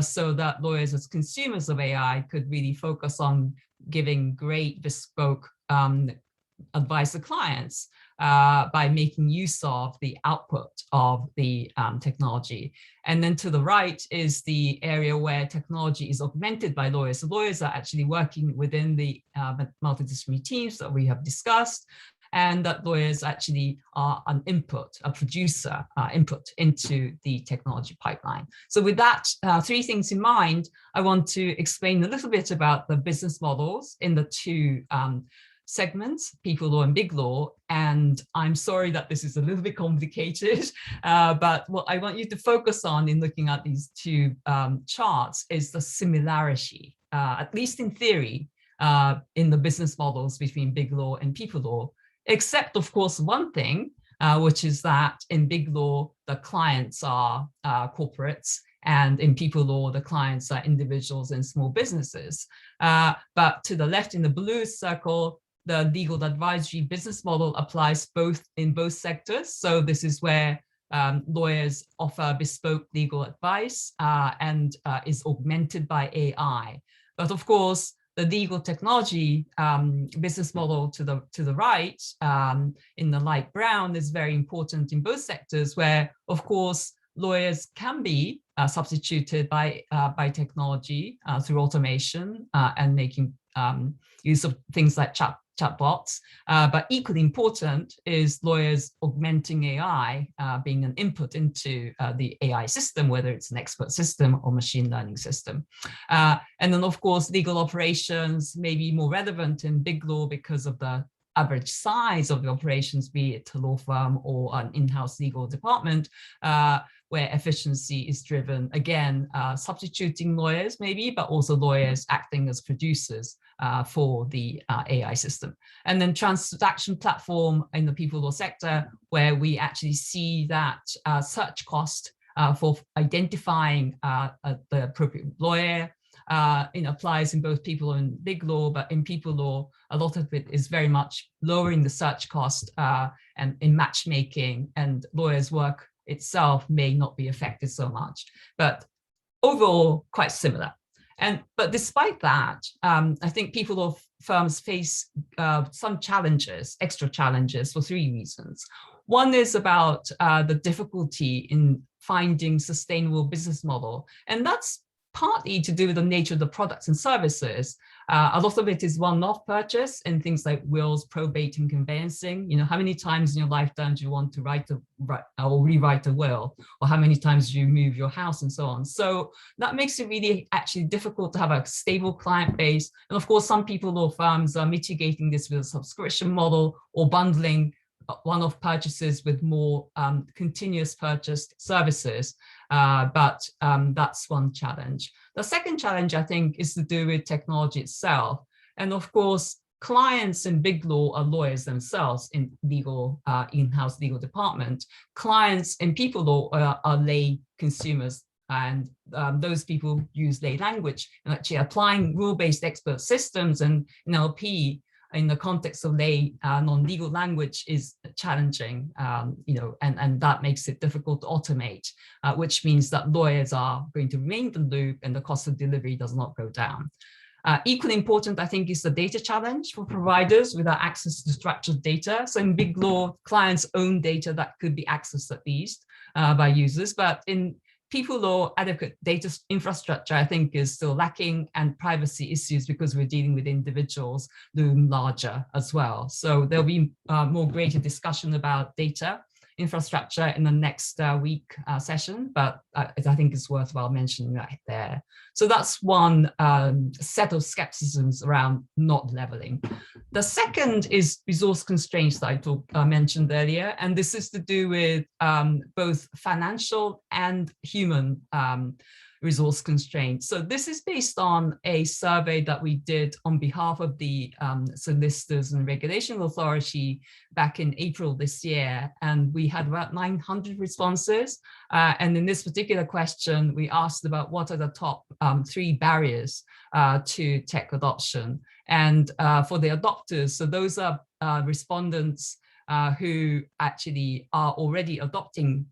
so that lawyers as consumers of AI could really focus on giving great bespoke advice to clients by making use of the output of the technology. And then to the right is the area where technology is augmented by lawyers. So lawyers are actually working within the multidisciplinary teams that we have discussed, and that lawyers actually are an input, a producer input into the technology pipeline. So with that 3 things in mind, I want to explain a little bit about the business models in the 2 segments, people law and big law. And I'm sorry that this is a little bit complicated, but what I want you to focus on in looking at these 2 charts is the similarity, at least in theory, in the business models between big law and people law, except of course one thing, which is that in big law, the clients are corporates And in people law, the clients are individuals and small businesses. But to the left in the blue circle, the legal advisory business model applies in both sectors. So this is where lawyers offer bespoke legal advice and is augmented by AI. But of course, the legal technology business model to the right in the light brown is very important in both sectors, where of course lawyers can be substituted by technology through automation and making use of things like chatbots. But equally important is lawyers augmenting AI, being an input into the AI system, whether it's an expert system or machine learning system. And then of course, legal operations may be more relevant in big law because of the average size of the operations, be it a law firm or an in-house legal department, where efficiency is driven, again, substituting lawyers maybe, but also lawyers acting as producers for the AI system. And then transaction platform in the people law sector, where we actually see that search cost for identifying the appropriate lawyer applies in both people law and big law, but in people law, a lot of it is very much lowering the search cost and in matchmaking, and lawyers' work itself may not be affected so much, but overall quite similar. But despite that, I think people law firms face some challenges, extra challenges, for three reasons. One is about the difficulty in finding sustainable business model, and that's partly to do with the nature of the products and services. A lot of it is one-off purchase in things like wills, probate, and conveyancing. You know, how many times in your lifetime do you want to write or rewrite a will, or how many times do you move your house, and so on. So that makes it really actually difficult to have a stable client base. And of course, some people law firms are mitigating this with a subscription model or bundling one-off purchases with more continuous purchased services. But that's one challenge. The second challenge, I think, is to do with technology itself. And of course, clients in big law are lawyers themselves in legal, in-house legal department. Clients in people law are lay consumers, and those people use lay language, and actually applying rule-based expert systems and NLP in the context of lay non-legal language is challenging, and that makes it difficult to automate, which means that lawyers are going to remain in the loop and the cost of delivery does not go down. Equally important, I think, is the data challenge for providers without access to structured data. So in big law, clients own data that could be accessed at least by users, but in people law, adequate data infrastructure, I think, is still lacking, and privacy issues, because we're dealing with individuals, loom larger as well. So there'll be more greater discussion about data infrastructure in the next week session, but I think it's worthwhile mentioning that there. So that's one set of skepticisms around not leveling. The second is resource constraints that I mentioned earlier, and this is to do with both financial and human resource constraints. So this is based on a survey that we did on behalf of the Solicitors and Regulation Authority back in April this year, and we had about 900 responses. And in this particular question, we asked about what are the top 3 barriers to tech adoption. And for the adopters, so those are respondents who actually are already adopting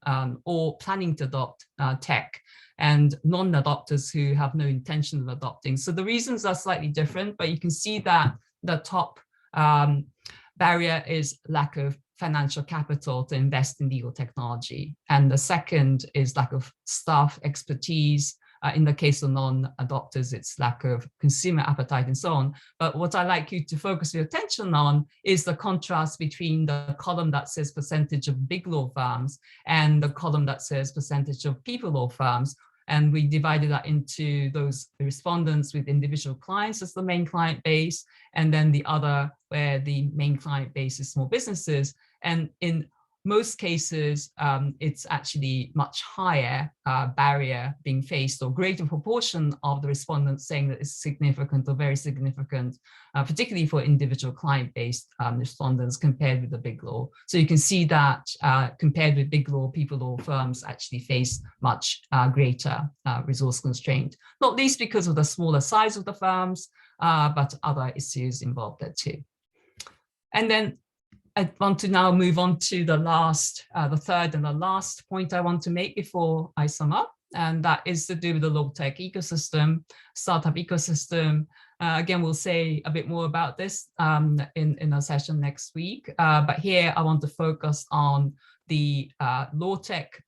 or planning to adopt tech, and non-adopters who have no intention of adopting. So the reasons are slightly different, but you can see that the top barrier is lack of financial capital to invest in legal technology. And the second is lack of staff expertise. In the case of non-adopters, it's lack of consumer appetite and so on. But what I'd like you to focus your attention on is the contrast between the column that says percentage of big law firms and the column that says percentage of people law firms. And we divided that into those respondents with individual clients as the main client base, and then the other where the main client base is small businesses. And in most cases, it's actually much higher barrier being faced, or greater proportion of the respondents saying that it's significant or very significant, particularly for individual client-based respondents compared with the big law. So you can see that compared with big law, people law firms actually face much greater resource constraint, not least because of the smaller size of the firms, but other issues involved there too. And then I want to now move on to the third and the last point I want to make before I sum up, and that is to do with the law tech ecosystem, startup ecosystem. Again, we'll say a bit more about this in a session next week, but here I want to focus on the law tech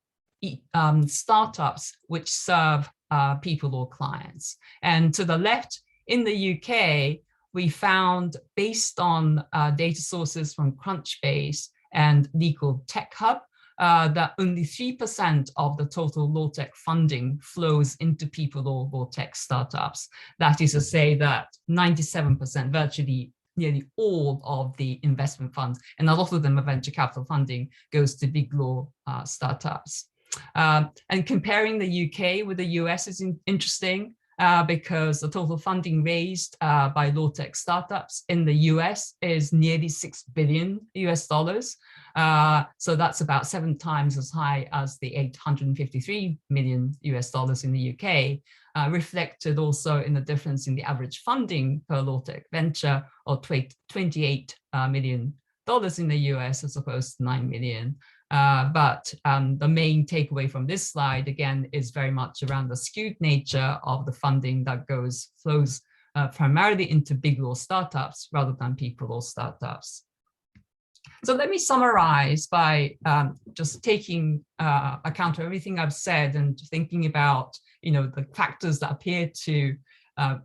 startups which serve people or clients. And to the left, in the UK, we found, based on data sources from Crunchbase and Legal Tech Hub, that only 3% of the total law tech funding flows into people or law tech startups. That is to say that 97%, virtually nearly all of the investment funds, and a lot of them are venture capital funding, goes to big law startups. And comparing the UK with the US is interesting. Because the total funding raised by law tech startups in the US is nearly $6 billion US. So that's about 7 times as high as the $853 million US in the UK, reflected also in the difference in the average funding per law tech venture of $28 million in the US as opposed to 9 million. But the main takeaway from this slide, again, is very much around the skewed nature of the funding that flows primarily into big law startups rather than people law startups. So let me summarize by just taking account of everything I've said and thinking about, the factors that appear to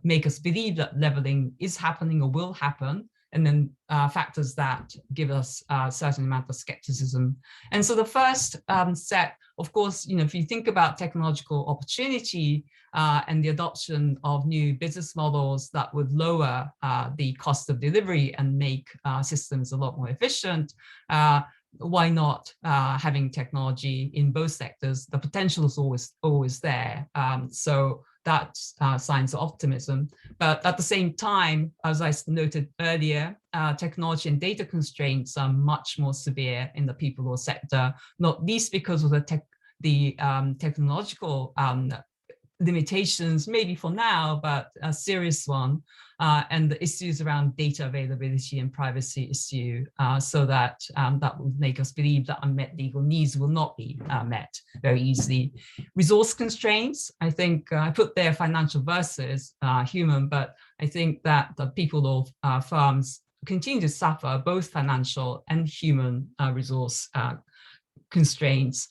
make us believe that leveling is happening or will happen, and then factors that give us a certain amount of skepticism. And so the first set, of course, if you think about technological opportunity and the adoption of new business models that would lower the cost of delivery and make systems a lot more efficient, why not having technology in both sectors? The potential is always there. So that's signs of optimism. But at the same time, as I noted earlier, technology and data constraints are much more severe in the people law sector, not least because of the technological limitations, maybe for now, but a serious one, and the issues around data availability and privacy issue, so that that would make us believe that unmet legal needs will not be met very easily. Resource constraints, I think I put there financial versus human, but I think that the people law firms continue to suffer both financial and human resource constraints,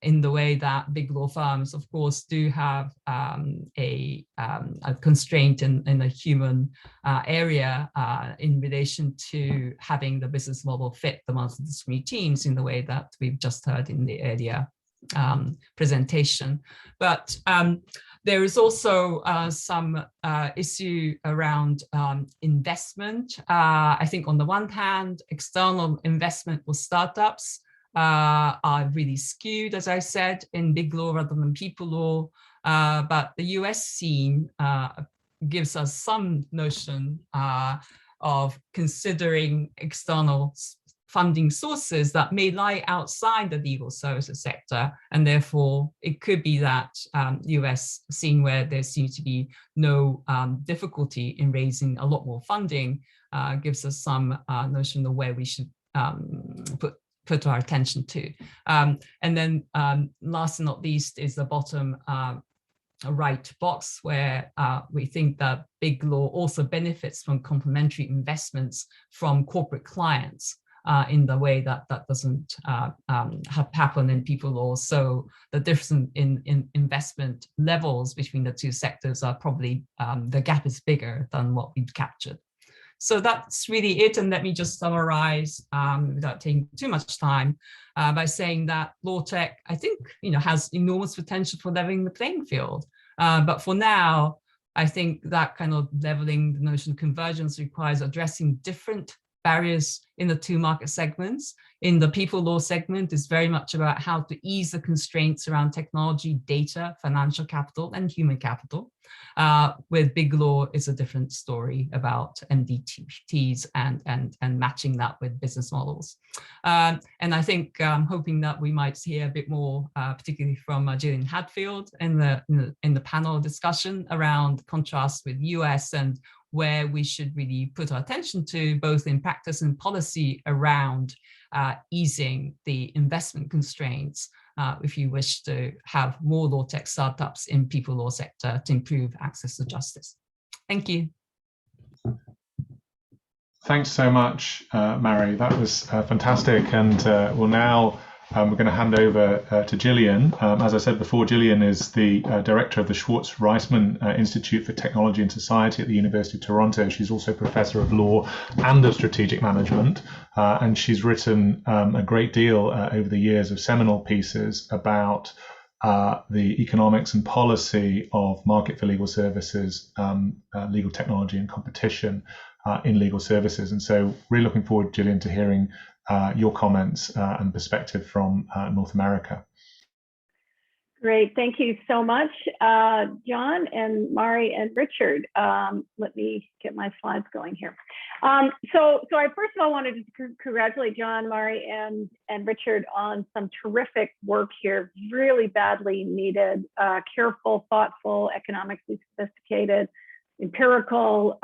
in the way that big law firms, of course, do have a constraint in the human area in relation to having the business model fit the multidisciplinary teams in the way that we've just heard in the earlier presentation. But there is also some issue around investment. I think on the one hand, external investment for startups are really skewed, as I said, in big law rather than people law. But the US scene gives us some notion of considering external funding sources that may lie outside the legal services sector. And therefore, it could be that US scene where there seems to be no difficulty in raising a lot more funding gives us some notion of where we should put our attention to. And then last and not least is the bottom right box, where we think that big law also benefits from complementary investments from corporate clients in the way that doesn't happen in people law. So the difference in investment levels between the two sectors are probably, the gap is bigger than what we've captured. So that's really it. And let me just summarize without taking too much time by saying that law tech, I think, has enormous potential for leveling the playing field. But for now, I think that kind of leveling, the notion of convergence, requires addressing different barriers in the two market segments. In the people law segment, it's very much about how to ease the constraints around technology, data, financial capital, and human capital. With big law, it's a different story about MDTs and matching that with business models. And I think I'm hoping that we might hear a bit more, particularly from Gillian Hadfield in the panel discussion around contrast with US and where we should really put our attention to, both in practice and policy, around easing the investment constraints if you wish to have more law tech startups in people law sector to improve access to justice. Thank you. Thanks so much, Mary. That was fantastic. And we'll now we're going to hand over to Gillian. As I said before, Gillian is the director of the Schwartz-Reisman Institute for Technology and Society at the University of Toronto. She's also professor of law and of strategic management. And she's written a great deal over the years of seminal pieces about the economics and policy of market for legal services, legal technology and competition in legal services. And so really looking forward, Gillian, to hearing your comments and perspective from North America. Great, thank you so much, John and Mari and Richard. Let me get my slides going here. So I first of all wanted to congratulate John, Mari, and Richard on some terrific work here, really badly needed, careful, thoughtful, economically sophisticated, empirical.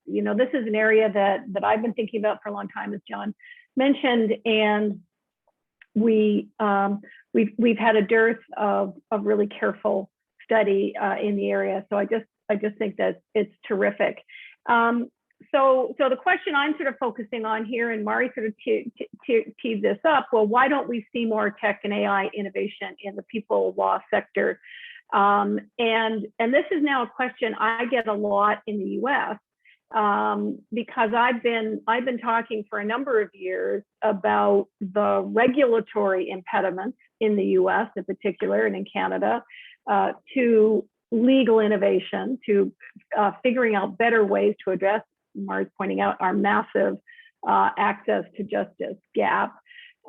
You know, this is an area that I've been thinking about for a long time, as John mentioned, and we've had a dearth of really careful study in the area. So I just think that it's terrific. So the question I'm sort of focusing on here, and Mari sort of teed this up. Well, why don't we see more tech and AI innovation in the people law sector? And this is now a question I get a lot in the U.S. Because I've been talking for a number of years about the regulatory impediments in the U.S. in particular, and in Canada, to legal innovation, to figuring out better ways to address, Mari's pointing out, our massive access to justice gap.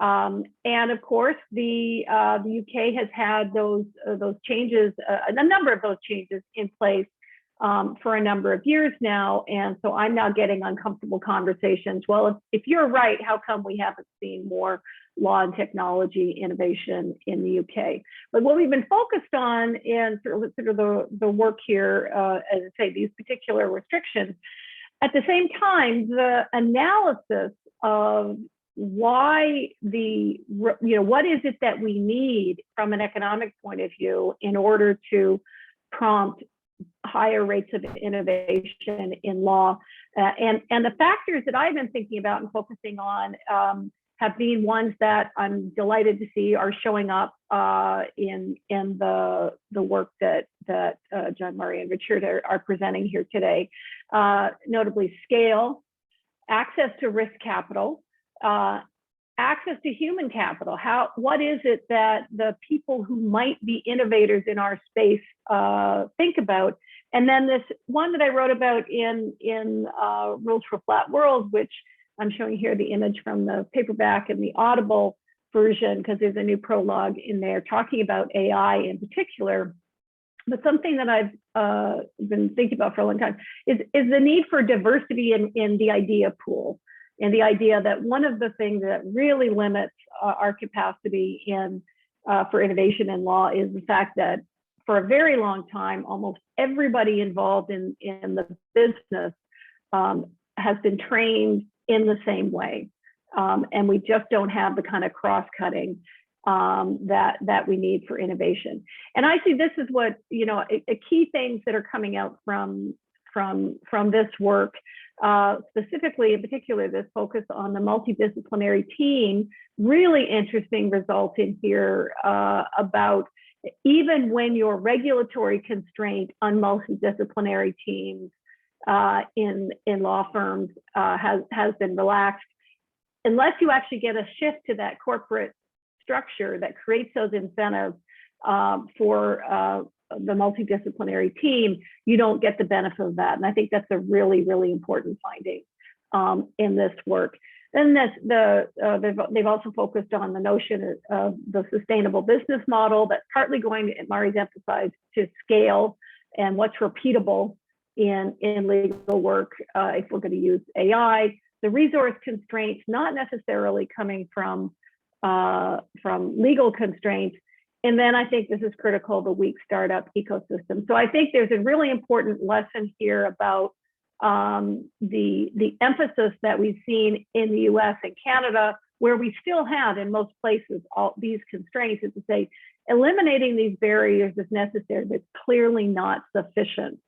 And of course, the UK has had those changes, a number of those changes in place for a number of years now. And so I'm now getting uncomfortable conversations. Well, if you're right, how come we haven't seen more law and technology innovation in the UK? But what we've been focused on in sort of the work here, as I say, these particular restrictions, at the same time, the analysis of why what is it that we need from an economic point of view in order to prompt higher rates of innovation in law, and the factors that I've been thinking about and focusing on have been ones that I'm delighted to see are showing up in the work that John, Mari, and Richard are presenting here today. Notably, scale, access to risk capital, access to human capital. What is it that the people who might be innovators in our space think about? And then this one that I wrote about in Rules for Flat World, which I'm showing here the image from the paperback and the Audible version, because there's a new prologue in there talking about AI in particular. But something that I've been thinking about for a long time is the need for diversity in the idea pool. And the idea that one of the things that really limits our capacity for innovation in law is the fact that for a very long time, almost everybody involved in the business has been trained in the same way. And we just don't have the kind of cross-cutting that we need for innovation. And I see this is what, a key things that are coming out from this work, specifically in particular, this focus on the multidisciplinary team, really interesting results in here about even when your regulatory constraint on multidisciplinary teams in law firms has been relaxed, unless you actually get a shift to that corporate structure that creates those incentives for the multidisciplinary team, you don't get the benefit of that. And I think that's a really, really important finding in this work. Then they've also focused on the notion of the sustainable business model that's partly going to, Mari's emphasized, to scale and what's repeatable in legal work if we're going to use AI. The resource constraints not necessarily coming from legal constraints. And then I think this is critical, the weak startup ecosystem. So I think there's a really important lesson here about the emphasis that we've seen in the US and Canada, where we still have in most places all these constraints, is to say eliminating these barriers is necessary, but clearly not sufficient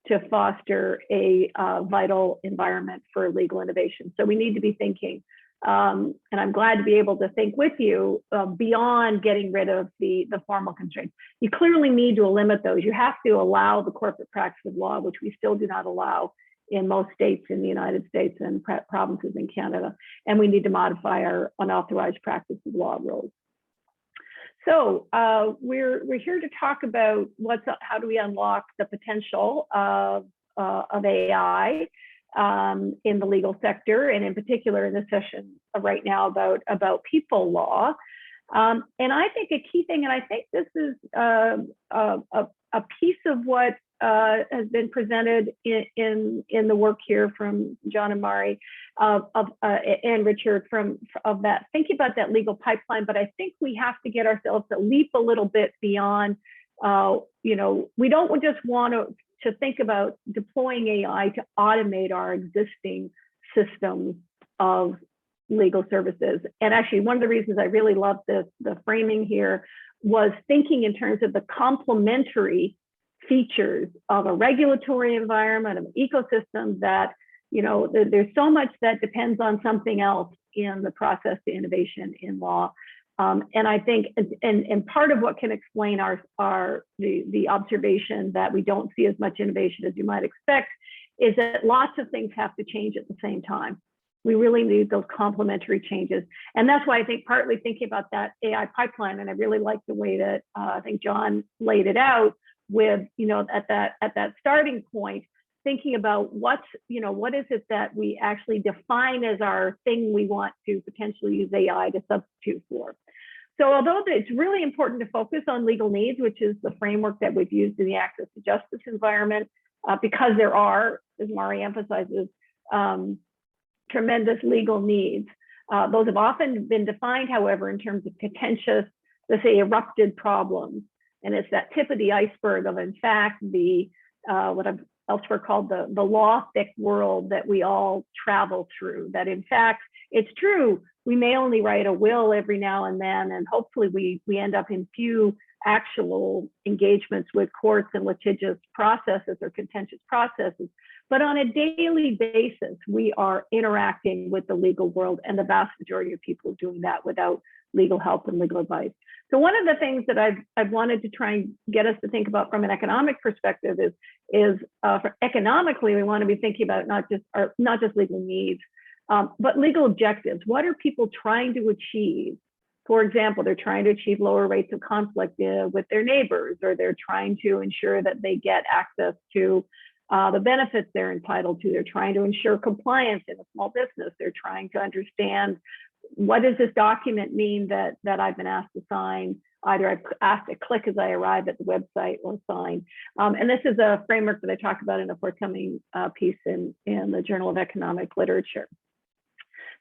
to foster a vital environment for legal innovation. So we need to be thinking, and I'm glad to be able to think with you beyond getting rid of the formal constraints. You clearly need to limit those. You have to allow the corporate practice of law, which we still do not allow in most states in the United States and provinces in Canada. And we need to modify our unauthorized practice of law rules. So we're here to talk about how do we unlock the potential of AI in the legal sector, and in particular in this session right now about people law. And I think a key thing, and I think this is a piece of what has been presented in the work here from John and Mari and Richard of that, thinking about that legal pipeline. But I think we have to get ourselves to leap a little bit beyond, we don't just want to think about deploying AI to automate our existing systems of legal services. And actually, one of the reasons I really love the framing here was thinking in terms of the complementary features of a regulatory environment, of an ecosystem that, there's so much that depends on something else in the process to innovation in law. And I think, and part of what can explain the observation that we don't see as much innovation as you might expect is that lots of things have to change at the same time. We really need those complementary changes. And that's why I think partly thinking about that AI pipeline, and I really like the way that I think John laid it out with, at that starting point, thinking about what is it that we actually define as our thing we want to potentially use AI to substitute for. So although it's really important to focus on legal needs, which is the framework that we've used in the access to justice environment, because there are, as Mari emphasizes, tremendous legal needs. Those have often been defined, however, in terms of contentious, let's say, erupted problems. And it's that tip of the iceberg of, in fact, what I've elsewhere called the law-thick world that we all travel through. That, in fact, it's true, we may only write a will every now and then, and hopefully we end up in few actual engagements with courts and litigious processes or contentious processes. But on a daily basis, we are interacting with the legal world, and the vast majority of people are doing that without legal help and legal advice. So one of the things that I've wanted to try and get us to think about from an economic perspective is economically, we want to be thinking about not just legal needs, but legal objectives. What are people trying to achieve? For example, they're trying to achieve lower rates of conflict with their neighbors, or they're trying to ensure that they get access to the benefits they're entitled to. They're trying to ensure compliance in a small business. They're trying to understand, what does this document mean that I've been asked to sign? Either I've asked to click as I arrive at the website or sign. And this is a framework that I talk about in a forthcoming piece in the Journal of Economic Literature.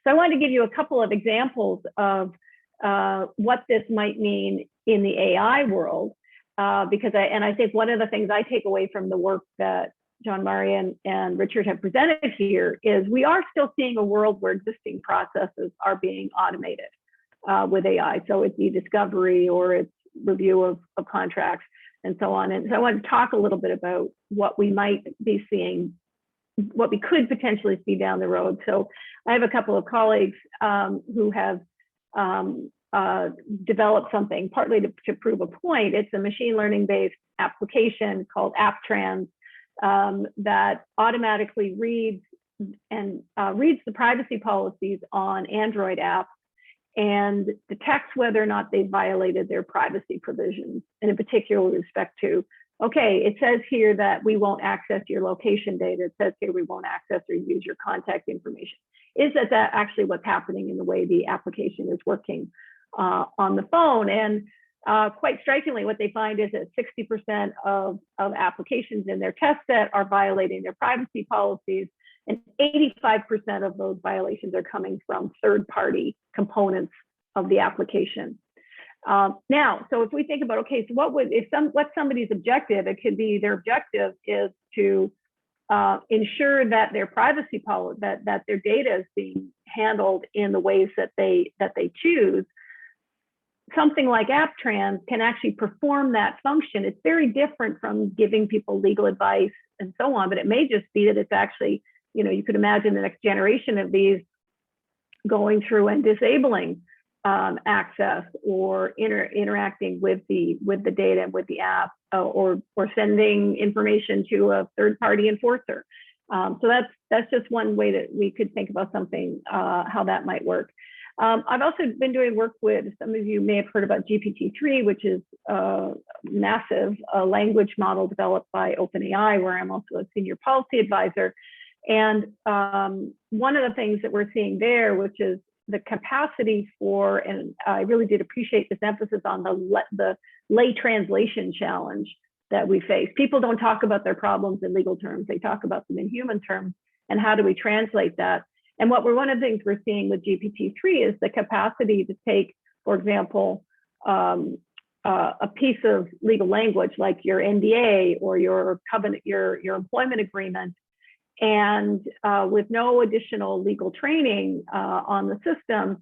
So I wanted to give you a couple of examples of what this might mean in the AI world, because I think one of the things I take away from the work that John, Mari, and Richard have presented here is we are still seeing a world where existing processes are being automated with AI. So it's e-discovery or it's review of contracts and so on. And so I want to talk a little bit about what we might be seeing, what we could potentially see down the road. So I have a couple of colleagues who have developed something partly to prove a point. It's a machine learning based application called AppTrans that automatically reads the privacy policies on Android apps and detects whether or not they violated their privacy provisions, and in particular with respect to okay, it says here that we won't access your location data. It says here we won't access or use your contact information. Is that actually what's happening in the way the application is working on the phone? And quite strikingly, what they find is that 60% of applications in their test set are violating their privacy policies, and 85% of those violations are coming from third-party components of the application. Now, so if we think about, okay, so what's somebody's objective? It could be their objective is to ensure that their privacy policy, that their data is being handled in the ways that they choose. Something like AppTrans can actually perform that function. It's very different from giving people legal advice and so on, but it may just be that it's actually, you know, you could imagine the next generation of these going through and disabling access or interacting with the data and with the app, or sending information to a third-party enforcer. So that's just one way that we could think about something, how that might work. I've also been doing work with, some of you may have heard about GPT-3, which is a massive language model developed by OpenAI, where I'm also a senior policy advisor. And one of the things that we're seeing there, which is the capacity for, and I really did appreciate this emphasis on the lay translation challenge that we face. People don't talk about their problems in legal terms, they talk about them in human terms, and how do we translate that? And one of the things we're seeing with GPT-3 is the capacity to take, for example, a piece of legal language like your NDA or your covenant, your employment agreement, and with no additional legal training on the system,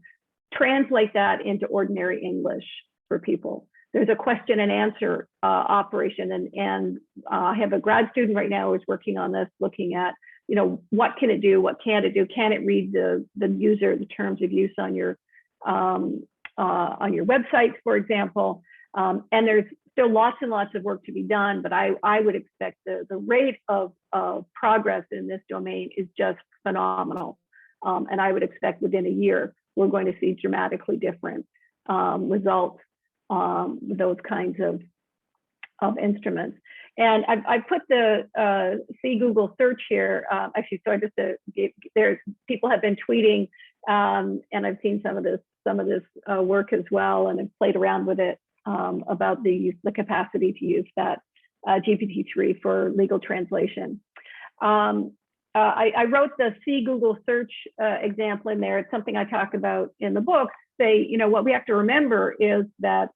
translate that into ordinary English for people. There's a question and answer operation, and I have a grad student right now who's working on this, looking at, you know, what can it do, what can't it do, can it read the the terms of use on your website, for example, and there's still lots and lots of work to be done, but I would expect the rate of progress in this domain is just phenomenal. And I would expect within a year, we're going to see dramatically different results with those kinds of instruments. And I've put the see Google search here. Actually, so I just there's people have been tweeting, and I've seen some of this work as well, and I've played around with it. About the capacity to use that GPT-3 for legal translation. I wrote the see Google search example in there. It's something I talk about in the book. Say, you know, what we have to remember is that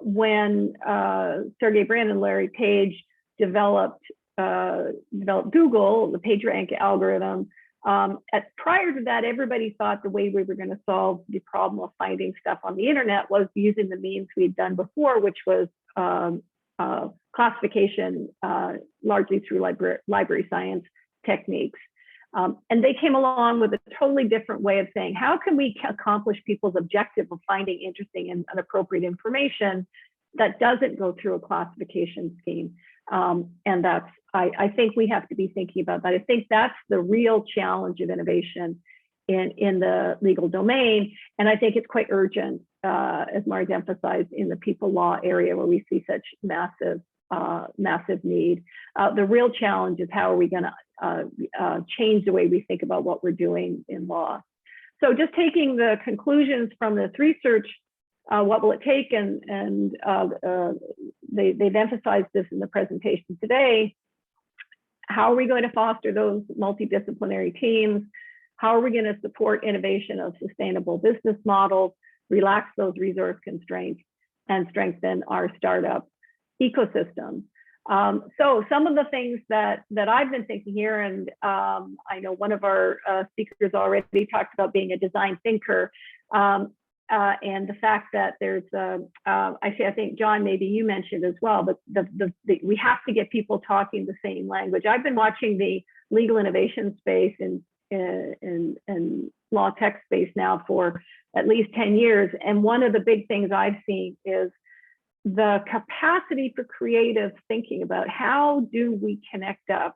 when Sergey Brin and Larry Page developed Google, the PageRank algorithm, prior to that, everybody thought the way we were going to solve the problem of finding stuff on the internet was using the means we'd done before, which was classification, largely through library science techniques. And they came along with a totally different way of saying, how can we accomplish people's objective of finding interesting and appropriate information that doesn't go through a classification scheme? And that's, I think we have to be thinking about that. I think that's the real challenge of innovation in the legal domain. And I think it's quite urgent, as Mari's emphasized, in the people law area where we see such massive need. The real challenge is how are we going to change the way we think about what we're doing in law. So just taking the conclusions from this research, what will it take? And they've emphasized this in the presentation today. How are we going to foster those multidisciplinary teams? How are we going to support innovation of sustainable business models, relax those resource constraints, and strengthen our startup ecosystem? So some of the things that I've been thinking here, and I know one of our speakers already talked about being a design thinker, and the fact that there's, actually, I think, John, maybe you mentioned as well, but we have to get people talking the same language. I've been watching the legal innovation space and law tech space now for at least 10 years. And one of the big things I've seen is the capacity for creative thinking about how do we connect up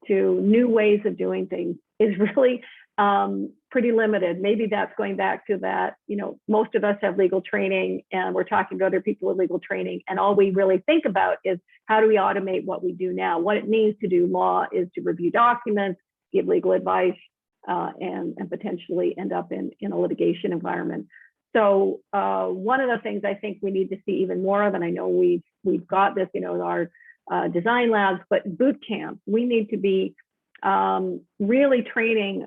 to new ways of doing things is really pretty limited. Maybe that's going back to that, most of us have legal training and we're talking to other people with legal training, and all we really think about is how do we automate what we do now? What it means to do law is to review documents, give legal advice, and potentially end up in a litigation environment. So one of the things I think we need to see even more of, and I know we've got this, our design labs, but boot camps, we need to be really training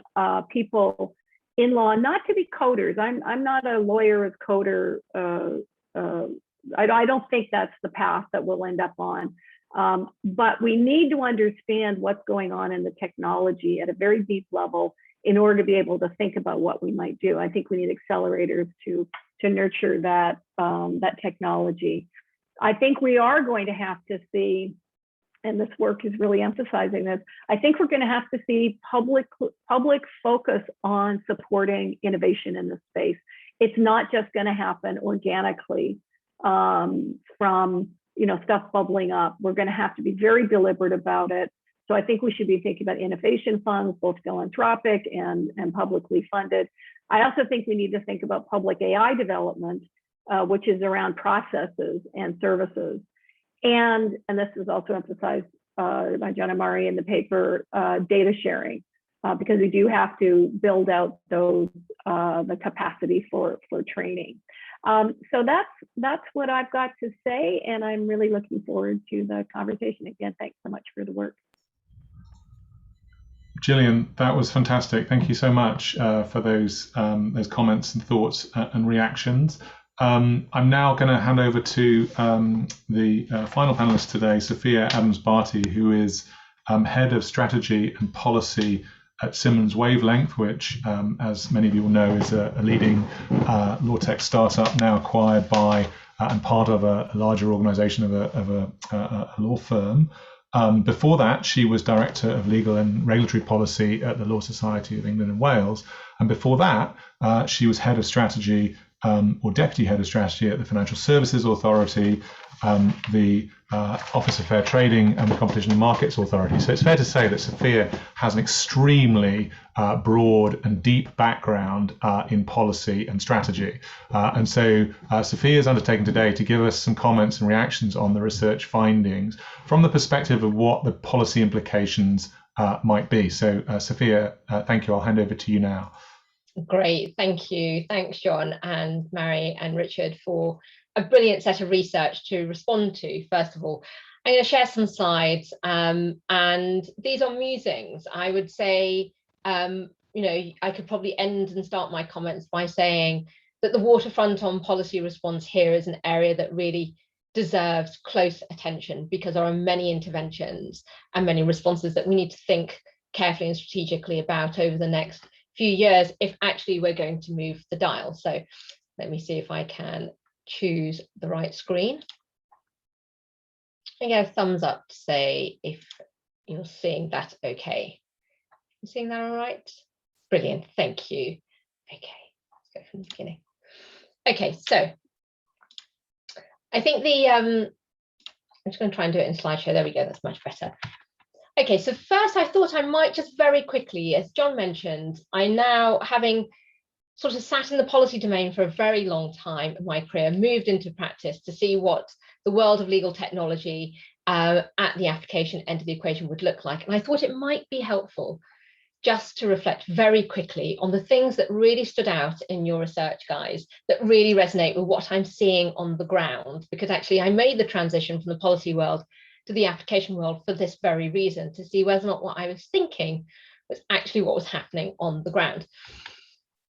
people in law, not to be coders. I'm not a lawyer as coder. I don't think that's the path that we'll end up on. But we need to understand what's going on in the technology at a very deep level in order to be able to think about what we might do. I think we need accelerators to nurture that technology. I think we are going to have to see, and this work is really emphasizing this, I think we're going to have to see public focus on supporting innovation in this space. It's not just going to happen organically from stuff bubbling up. We're going to have to be very deliberate about it. So I think we should be thinking about innovation funds, both philanthropic and publicly funded. I also think we need to think about public AI development, which is around processes and services. And this is also emphasized by John and Mari in the paper, data sharing, because we do have to build out those the capacity for training. So that's what I've got to say, and I'm really looking forward to the conversation. Again, thanks so much for the work. Gillian, that was fantastic. Thank you so much for those comments and thoughts and reactions. I'm now going to hand over to the final panelist today, Sophia Adams-Barty, who is Head of Strategy and Policy at Simmons Wavelength, which, as many of you will know, is a leading law tech startup now acquired by and part of a larger organization of a law firm. Before that, she was Director of Legal and Regulatory Policy at the Law Society of England and Wales. And before that, she was Head of Strategy or Deputy Head of Strategy at the Financial Services Authority, the Office of Fair Trading and the Competition and Markets Authority. So it's fair to say that Sophia has an extremely broad and deep background in policy and strategy. And so Sophia is undertaken today to give us some comments and reactions on the research findings from the perspective of what the policy implications might be. So Sophia, thank you. I'll hand over to you now. Great, thank you. Thanks, John and Mari and Richard, for a brilliant set of research to respond to. First of all, I'm going to share some slides, and these are musings. I would say, I could probably end and start my comments by saying that the waterfront on policy response here is an area that really deserves close attention, because there are many interventions and many responses that we need to think carefully and strategically about over the next few years if actually we're going to move the dial. So let me see if I can choose the right screen. I get a thumbs up to say if you're seeing that okay. You seeing that all right? Brilliant, thank you. Okay, let's go from the beginning. Okay, so I think I'm just going to try and do it in slideshow. There we go, that's much better. Okay, so first I thought I might just very quickly, as John mentioned, I now, having sort of sat in the policy domain for a very long time in my career, moved into practice to see what the world of legal technology at the application end of the equation would look like. And I thought it might be helpful just to reflect very quickly on the things that really stood out in your research, guys, that really resonate with what I'm seeing on the ground, because actually I made the transition from the policy world to the application world for this very reason, to see whether or not what I was thinking was actually what was happening on the ground.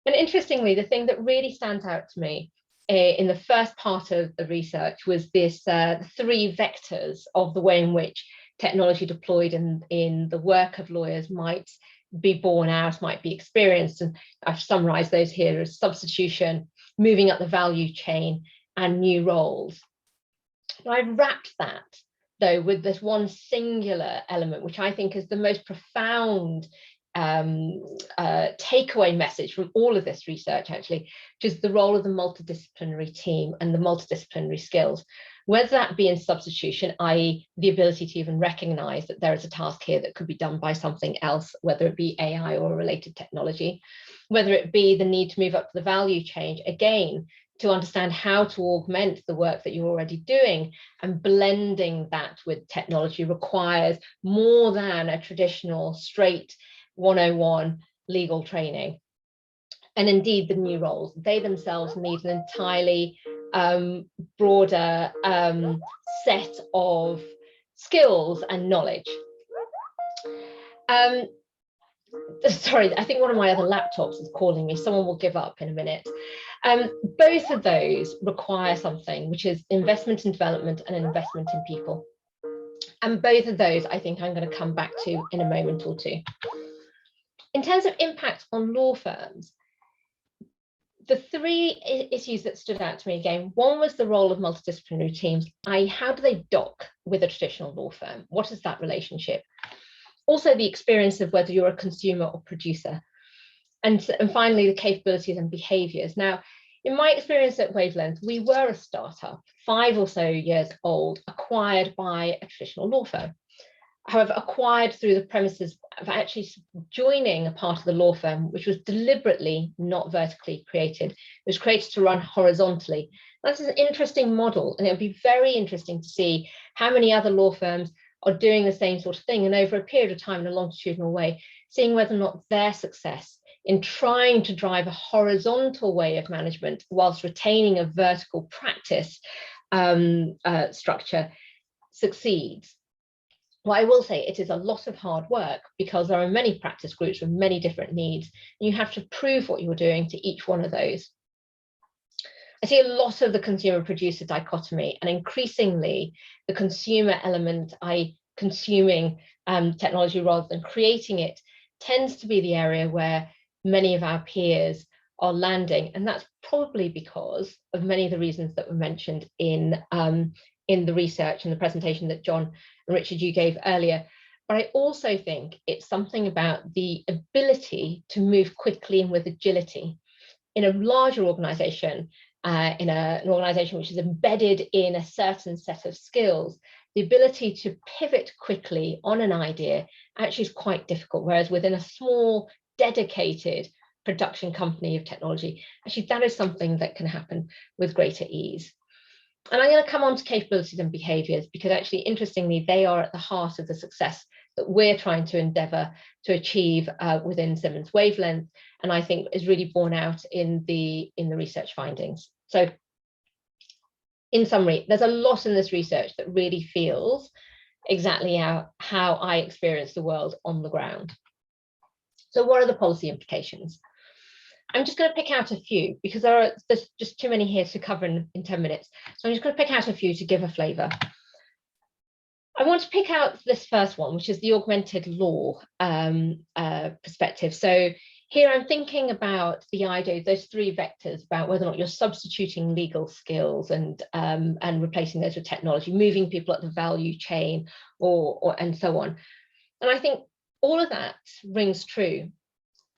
And interestingly, the thing that really stands out to me in the first part of the research was this three vectors of the way in which technology deployed in the work of lawyers might be borne out, might be experienced. And I've summarized those here as substitution, moving up the value chain, and new roles. And I've wrapped that, though, with this one singular element, which I think is the most profound takeaway message from all of this research, actually, which is the role of the multidisciplinary team and the multidisciplinary skills. whether that be in substitution, i.e. the ability to even recognize that there is a task here that could be done by something else, whether it be AI or related technology, whether it be the need to move up the value chain, again, to understand how to augment the work that you're already doing, and blending that with technology requires more than a traditional straight 101 legal training. And indeed, the new roles, they themselves need an entirely broader set of skills and knowledge. Sorry, I think one of my other laptops is calling me. Someone will give up in a minute. Both of those require something, which is investment in development and investment in people. And both of those, I think I'm going to come back to in a moment or two. In terms of impact on law firms, the three issues that stood out to me again, one was the role of multidisciplinary teams, i.e. how do they dock with a traditional law firm? What is that relationship? Also the experience of whether you're a consumer or producer. And finally, the capabilities and behaviors. Now, in my experience at Wavelength, we were a startup, 5 or so years old, acquired by a traditional law firm. However, acquired through the premises of actually joining a part of the law firm, which was deliberately not vertically created. It was created to run horizontally. That's an interesting model, and it'll be very interesting to see how many other law firms are doing the same sort of thing, and over a period of time in a longitudinal way, seeing whether or not their success in trying to drive a horizontal way of management whilst retaining a vertical practice structure succeeds. Well, I will say it is a lot of hard work because there are many practice groups with many different needs, and you have to prove what you're doing to each one of those. I see a lot of the consumer producer dichotomy, and increasingly the consumer element, i.e. consuming technology rather than creating it, tends to be the area where many of our peers are landing. And that's probably because of many of the reasons that were mentioned in the research and the presentation that John and Richard, you gave earlier. But I also think it's something about the ability to move quickly and with agility. In a larger organization, in an organization which is embedded in a certain set of skills, the ability to pivot quickly on an idea actually is quite difficult, whereas within a small, dedicated production company of technology, actually that is something that can happen with greater ease. And I'm going to come on to capabilities and behaviors, because actually, interestingly, they are at the heart of the success that we're trying to endeavour to achieve within Simmons Wavelength, and I think is really borne out in the research findings. So in summary, there's a lot in this research that really feels exactly how I experience the world on the ground. So what are the policy implications? I'm just going to pick out a few because there's just too many here to cover in 10 minutes. So I'm just going to pick out a few to give a flavour. I want to pick out this first one, which is the augmented law perspective. So here I'm thinking about the idea, those 3 vectors about whether or not you're substituting legal skills and replacing those with technology, moving people up the value chain and so on. And I think all of that rings true,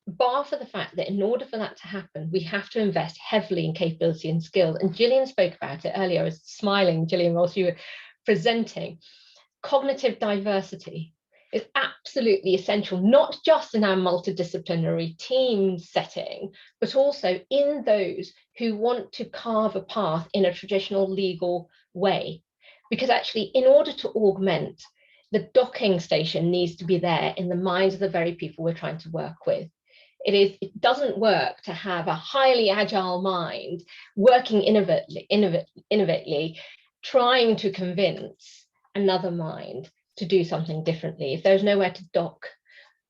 bar for the fact that in order for that to happen, we have to invest heavily in capability and skills. And Gillian spoke about it earlier. I was smiling, Gillian, whilst you were presenting. Cognitive diversity is absolutely essential, not just in our multidisciplinary team setting, but also in those who want to carve a path in a traditional legal way. Because actually, in order to augment, the docking station needs to be there in the minds of the very people we're trying to work with. It doesn't work to have a highly agile mind working innovatively, trying to convince another mind to do something differently. If there's nowhere to dock,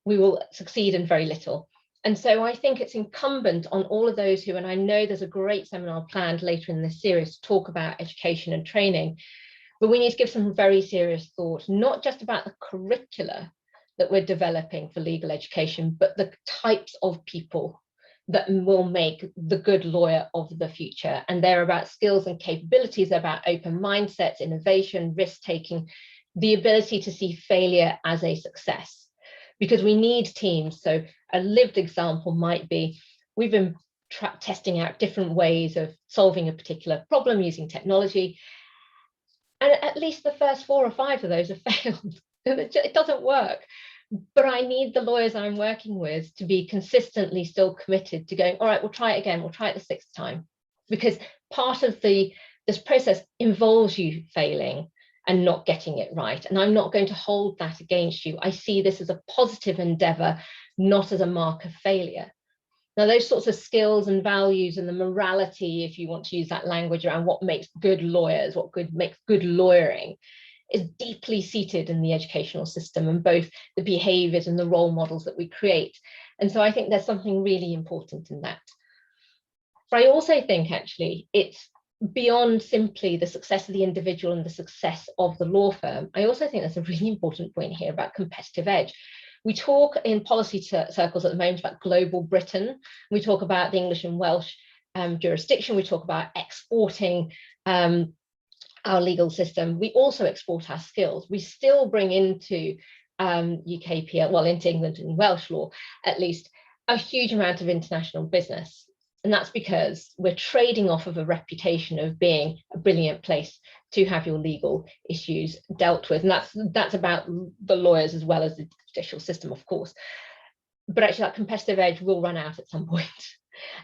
we will succeed in very little. And so I think it's incumbent on all of those who, and I know there's a great seminar planned later in this series to talk about education and training, but we need to give some very serious thought, not just about the curricula that we're developing for legal education, but the types of people that will make the good lawyer of the future. And they're about skills and capabilities, they're about open mindsets, innovation, risk-taking, the ability to see failure as a success. Because we need teams. So a lived example might be, we've been testing out different ways of solving a particular problem using technology. And at least the first 4 or 5 of those have failed. It doesn't work. But I need the lawyers I'm working with to be consistently still committed to going, all right, we'll try it again. We'll try it the 6th time. Because part of this process involves you failing and not getting it right. And I'm not going to hold that against you. I see this as a positive endeavor, not as a mark of failure. Now, those sorts of skills and values and the morality, if you want to use that language around what makes good lawyers, makes good lawyering, is deeply seated in the educational system and both the behaviors and the role models that we create. And so I think there's something really important in that. But I also think actually it's beyond simply the success of the individual and the success of the law firm. I also think there's a really important point here about competitive edge. We talk in policy circles at the moment about global Britain. We talk about the English and Welsh jurisdiction. We talk about exporting our legal system. We also export our skills. We still bring into UKPL, well, into England and Welsh law, at least, a huge amount of international business. And that's because we're trading off of a reputation of being a brilliant place to have your legal issues dealt with. And that's about the lawyers as well as the judicial system, of course. But actually that competitive edge will run out at some point.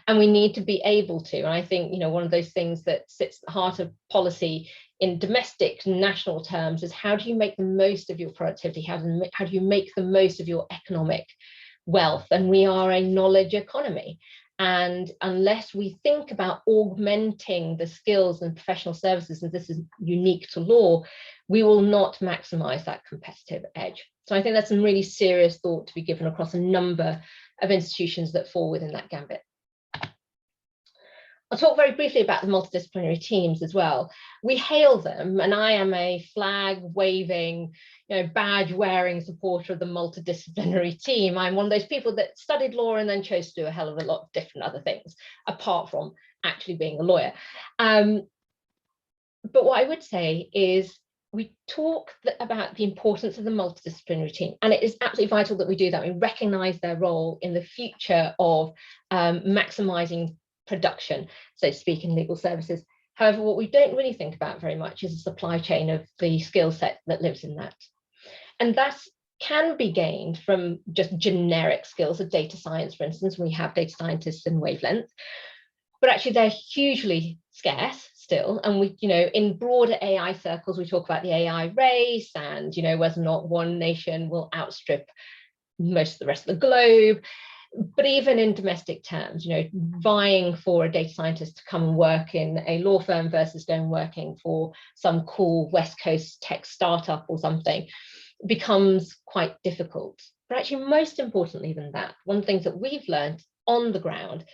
And we need to be able to, and I think, one of those things that sits at the heart of policy in domestic national terms is how do you make the most of your productivity? How do you make the most of your economic wealth? And we are a knowledge economy. And unless we think about augmenting the skills and professional services, and this is unique to law, we will not maximize that competitive edge. So I think that's some really serious thought to be given across a number of institutions that fall within that gambit. I'll talk very briefly about the multidisciplinary teams as well. We hail them, and I am a flag-waving, badge-wearing supporter of the multidisciplinary team. I'm one of those people that studied law and then chose to do a hell of a lot of different other things, apart from actually being a lawyer. But what I would say is we talk about the importance of the multidisciplinary team, and it is absolutely vital that we do that. We recognise their role in the future of maximising production, so to speak, in legal services. However, what we don't really think about very much is the supply chain of the skill set that lives in that. And that can be gained from just generic skills of data science. For instance, we have data scientists in Wavelength, but actually they're hugely scarce still. And we, in broader AI circles, we talk about the AI race and, whether or not one nation will outstrip most of the rest of the globe. But even in domestic terms, vying for a data scientist to come and work in a law firm versus going working for some cool West Coast tech startup or something becomes quite difficult. But actually, most importantly than that, one of the things that we've learned on the ground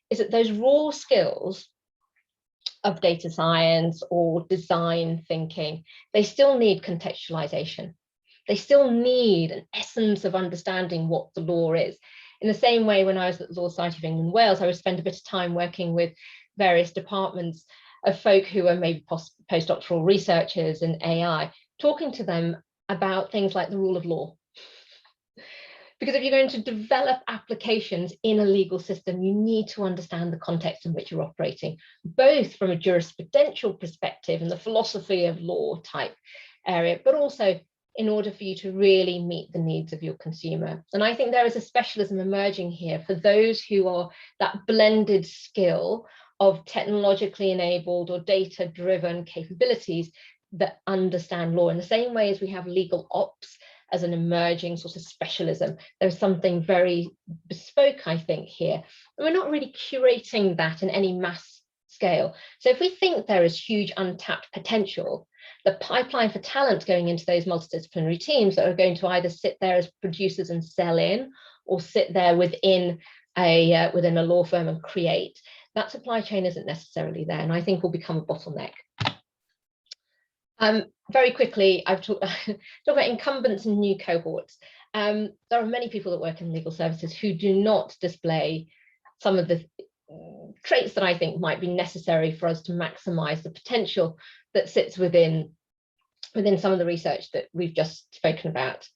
is that those raw skills of data science or design thinking, they still need contextualization. They still need an essence of understanding what the law is. In the same way, when I was at the Law Society of England and Wales, I would spend a bit of time working with various departments of folk who are maybe postdoctoral researchers in AI, talking to them about things like the rule of law. Because if you're going to develop applications in a legal system, you need to understand the context in which you're operating, both from a jurisprudential perspective and the philosophy of law type area, but also in order for you to really meet the needs of your consumer. And I think there is a specialism emerging here for those who are that blended skill of technologically enabled or data-driven capabilities that understand law in the same way as we have legal ops as an emerging sort of specialism. There's something very bespoke, I think, here. And we're not really curating that in any mass scale. So if we think there is huge untapped potential, the pipeline for talent going into those multidisciplinary teams that are going to either sit there as producers and sell in, or sit there within a law firm and create, that supply chain isn't necessarily there, and I think will become a bottleneck. Very quickly, I've talked about incumbents and new cohorts. There are many people that work in legal services who do not display some of the traits that I think might be necessary for us to maximize the potential that sits within some of the research that we've just spoken about.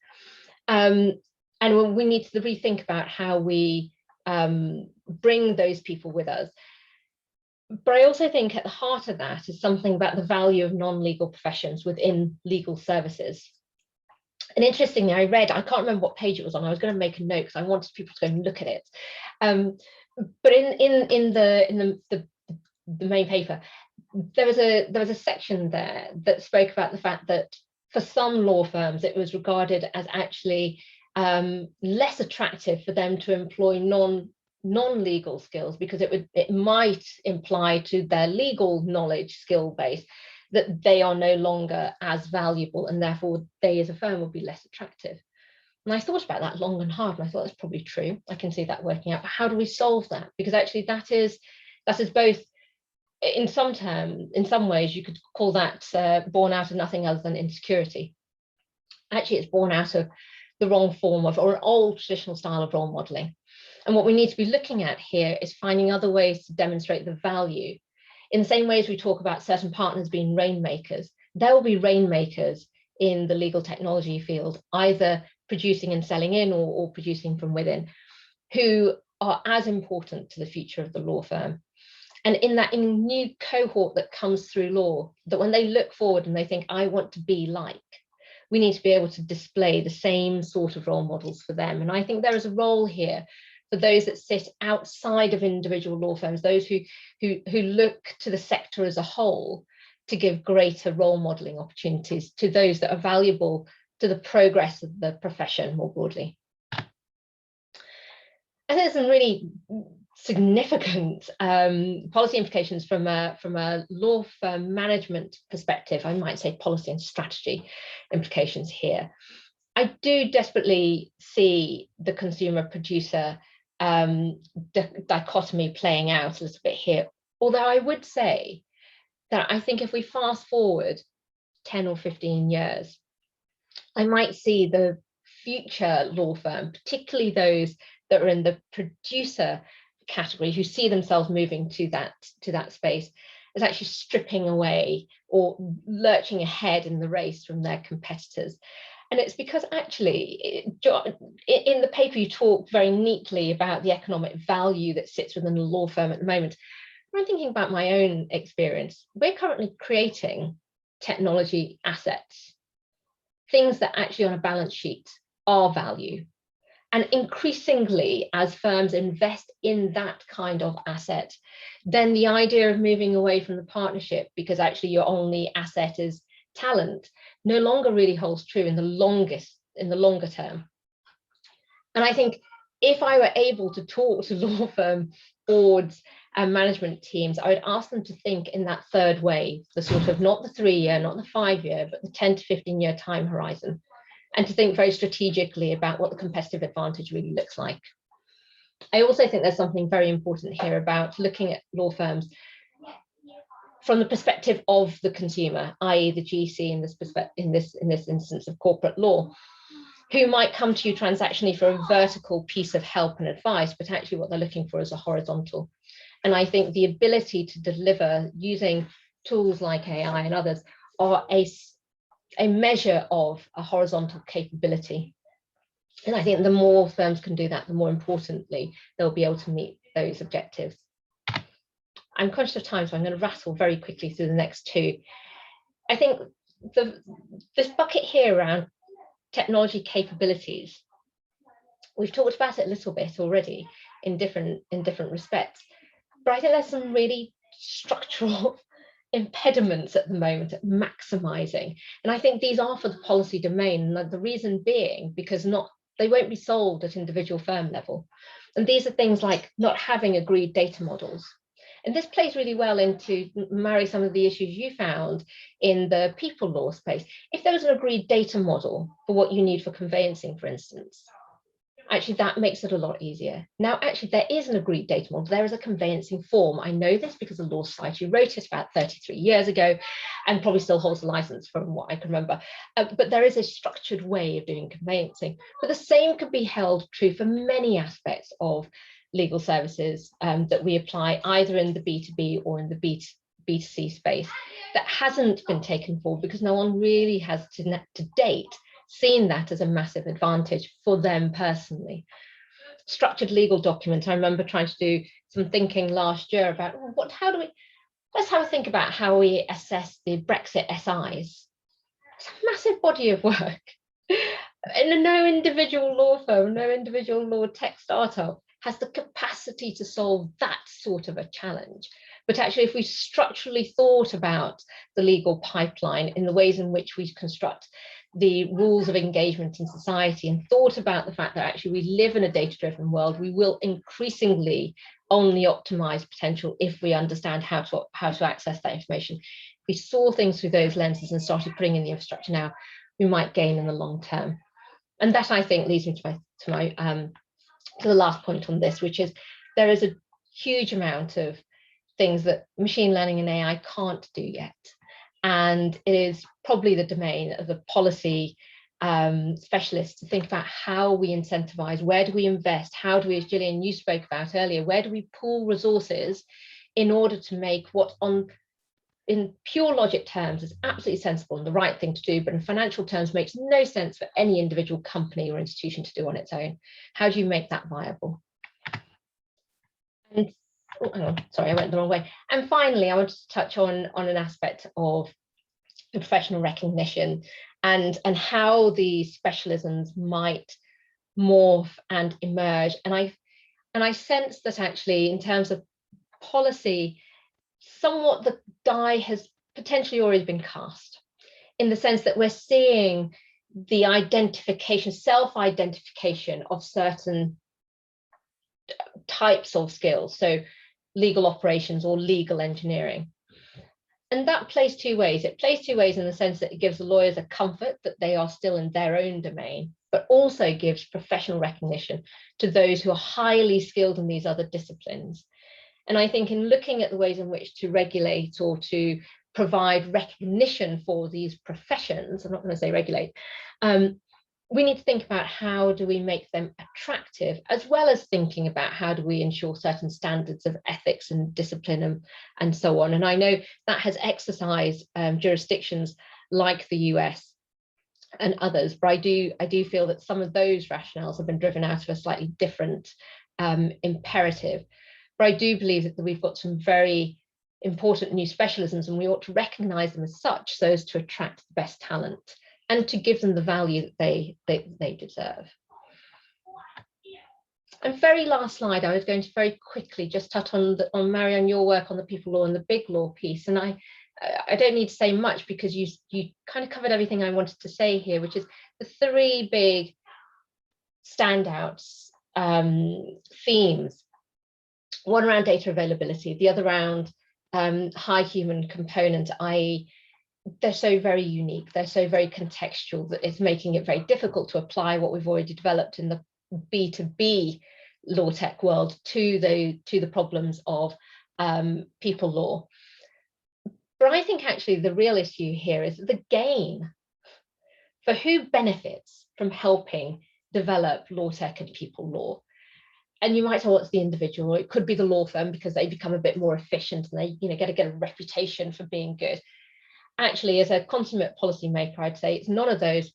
And we need to rethink about how we bring those people with us. But I also think at the heart of that is something about the value of non-legal professions within legal services. And interestingly, I can't remember what page it was on. I was going to make a note because I wanted people to go and look at it. But in the main paper, there was a section there that spoke about the fact that for some law firms, it was regarded as actually less attractive for them to employ non-legal skills, because it might imply to their legal knowledge skill base that they are no longer as valuable, and therefore they as a firm will be less attractive. And I thought about that long and hard, and I thought that's probably true. I can see that working out. But how do we solve that? Because actually that is both, in some ways you could call that born out of nothing other than insecurity. Actually, it's born out of the wrong form of, or an old traditional style of, role modeling. And what we need to be looking at here is finding other ways to demonstrate the value. In the same way as we talk about certain partners being rainmakers, there will be rainmakers in the legal technology field, either producing and selling in or producing from within, who are as important to the future of the law firm. And in that new cohort that comes through law, that when they look forward and they think, I want to be like, we need to be able to display the same sort of role models for them. And I think there is a role here for those that sit outside of individual law firms, those who look to the sector as a whole, to give greater role modeling opportunities to those that are valuable to the progress of the profession more broadly. I think there's some really significant policy implications from a law firm management perspective. I might say policy and strategy implications here. I do desperately see the consumer producer dichotomy playing out a little bit here. Although I would say that I think if we fast forward 10 or 15 years, I might see the future law firm, particularly those that are in the producer category, who see themselves moving to that space, as actually stripping away or lurching ahead in the race from their competitors. And it's because actually, in the paper, you talk very neatly about the economic value that sits within a law firm at the moment. When I'm thinking about my own experience, we're currently creating technology assets, things that actually on a balance sheet are value. And increasingly, as firms invest in that kind of asset, then the idea of moving away from the partnership, because actually your only asset is talent, no longer really holds true in the longer term. And I think if I were able to talk to law firm boards and management teams, I would ask them to think in that third wave, the sort of not the 3-year, not the 5-year, but the 10 to 15-year time horizon, and to think very strategically about what the competitive advantage really looks like. I also think there's something very important here about looking at law firms from the perspective of the consumer, i.e. the GC in this instance of corporate law, who might come to you transactionally for a vertical piece of help and advice, but actually what they're looking for is a horizontal. And I think the ability to deliver using tools like AI and others are a measure of a horizontal capability. And I think the more firms can do that, the more importantly, they'll be able to meet those objectives. I'm conscious of time, so I'm going to rattle very quickly through the next two. I think this bucket here around technology capabilities, we've talked about it a little bit already in different respects, but I think there's some really structural impediments at the moment at maximizing. And I think these are for the policy domain, and the reason being because they won't be solved at individual firm level. And these are things like not having agreed data models. And this plays really well into, Mary, some of the issues you found in the people law space. If there was an agreed data model for what you need for conveyancing, for instance, actually that makes it a lot easier. Now, actually, there is an agreed data model. There is a conveyancing form. I know this because the Law Society wrote it about 33 years ago and probably still holds the license from what I can remember. But there is a structured way of doing conveyancing. But the same could be held true for many aspects of legal services that we apply either in the B2B or in the B2C space that hasn't been taken forward because no one really has to date seen that as a massive advantage for them personally. structured legal documents. I remember trying to do some thinking last year about let's have a think about how we assess the Brexit SIs. It's a massive body of work. And no individual law firm, no individual law tech startup has the capacity to solve that sort of a challenge. But actually, if we structurally thought about the legal pipeline in the ways in which we construct the rules of engagement in society, and thought about the fact that actually we live in a data-driven world, we will increasingly only optimize potential if we understand how to access that information. If we saw things through those lenses and started putting in the infrastructure now, we might gain in the long term. And that, I think, leads me to the last point on this, which is there is a huge amount of things that machine learning and AI can't do yet. And it is probably the domain of the policy specialists to think about how we incentivize, where do we invest, how do we, as Gillian, you spoke about earlier, where do we pool resources in order to make what in pure logic terms is absolutely sensible and the right thing to do, but in financial terms makes no sense for any individual company or institution to do on its own. How do you make that viable? And sorry, I went the wrong way. And finally, I want to touch on an aspect of the professional recognition and how these specialisms might morph and emerge. And I sense that actually, in terms of policy, somewhat the die has potentially already been cast, in the sense that we're seeing the identification, self-identification of certain types of skills, so legal operations or legal engineering. And that plays two ways. It plays two ways in the sense that it gives the lawyers a comfort that they are still in their own domain, but also gives professional recognition to those who are highly skilled in these other disciplines. And I think in looking at the ways in which to regulate or to provide recognition for these professions, I'm not going to say regulate, we need to think about how do we make them attractive, as well as thinking about how do we ensure certain standards of ethics and discipline and so on. And I know that has exercised jurisdictions like the US and others, but I do feel that some of those rationales have been driven out of a slightly different imperative. But I do believe that we've got some very important new specialisms, and we ought to recognize them as such so as to attract the best talent and to give them the value that they deserve. And very last slide, I was going to very quickly just touch on Marianne, your work on the people law and the big law piece. And I don't need to say much because you kind of covered everything I wanted to say here, which is the three big standouts themes. One around data availability, the other around high human component, i.e. they're so very unique, they're so very contextual that it's making it very difficult to apply what we've already developed in the B2B law tech world to the problems of people law. But I think actually the real issue here is the gain for who benefits from helping develop law tech and people law. And you might say, well, it's the individual, or it could be the law firm because they become a bit more efficient and they get a reputation for being good. Actually, as a consummate policymaker, I'd say it's none of those,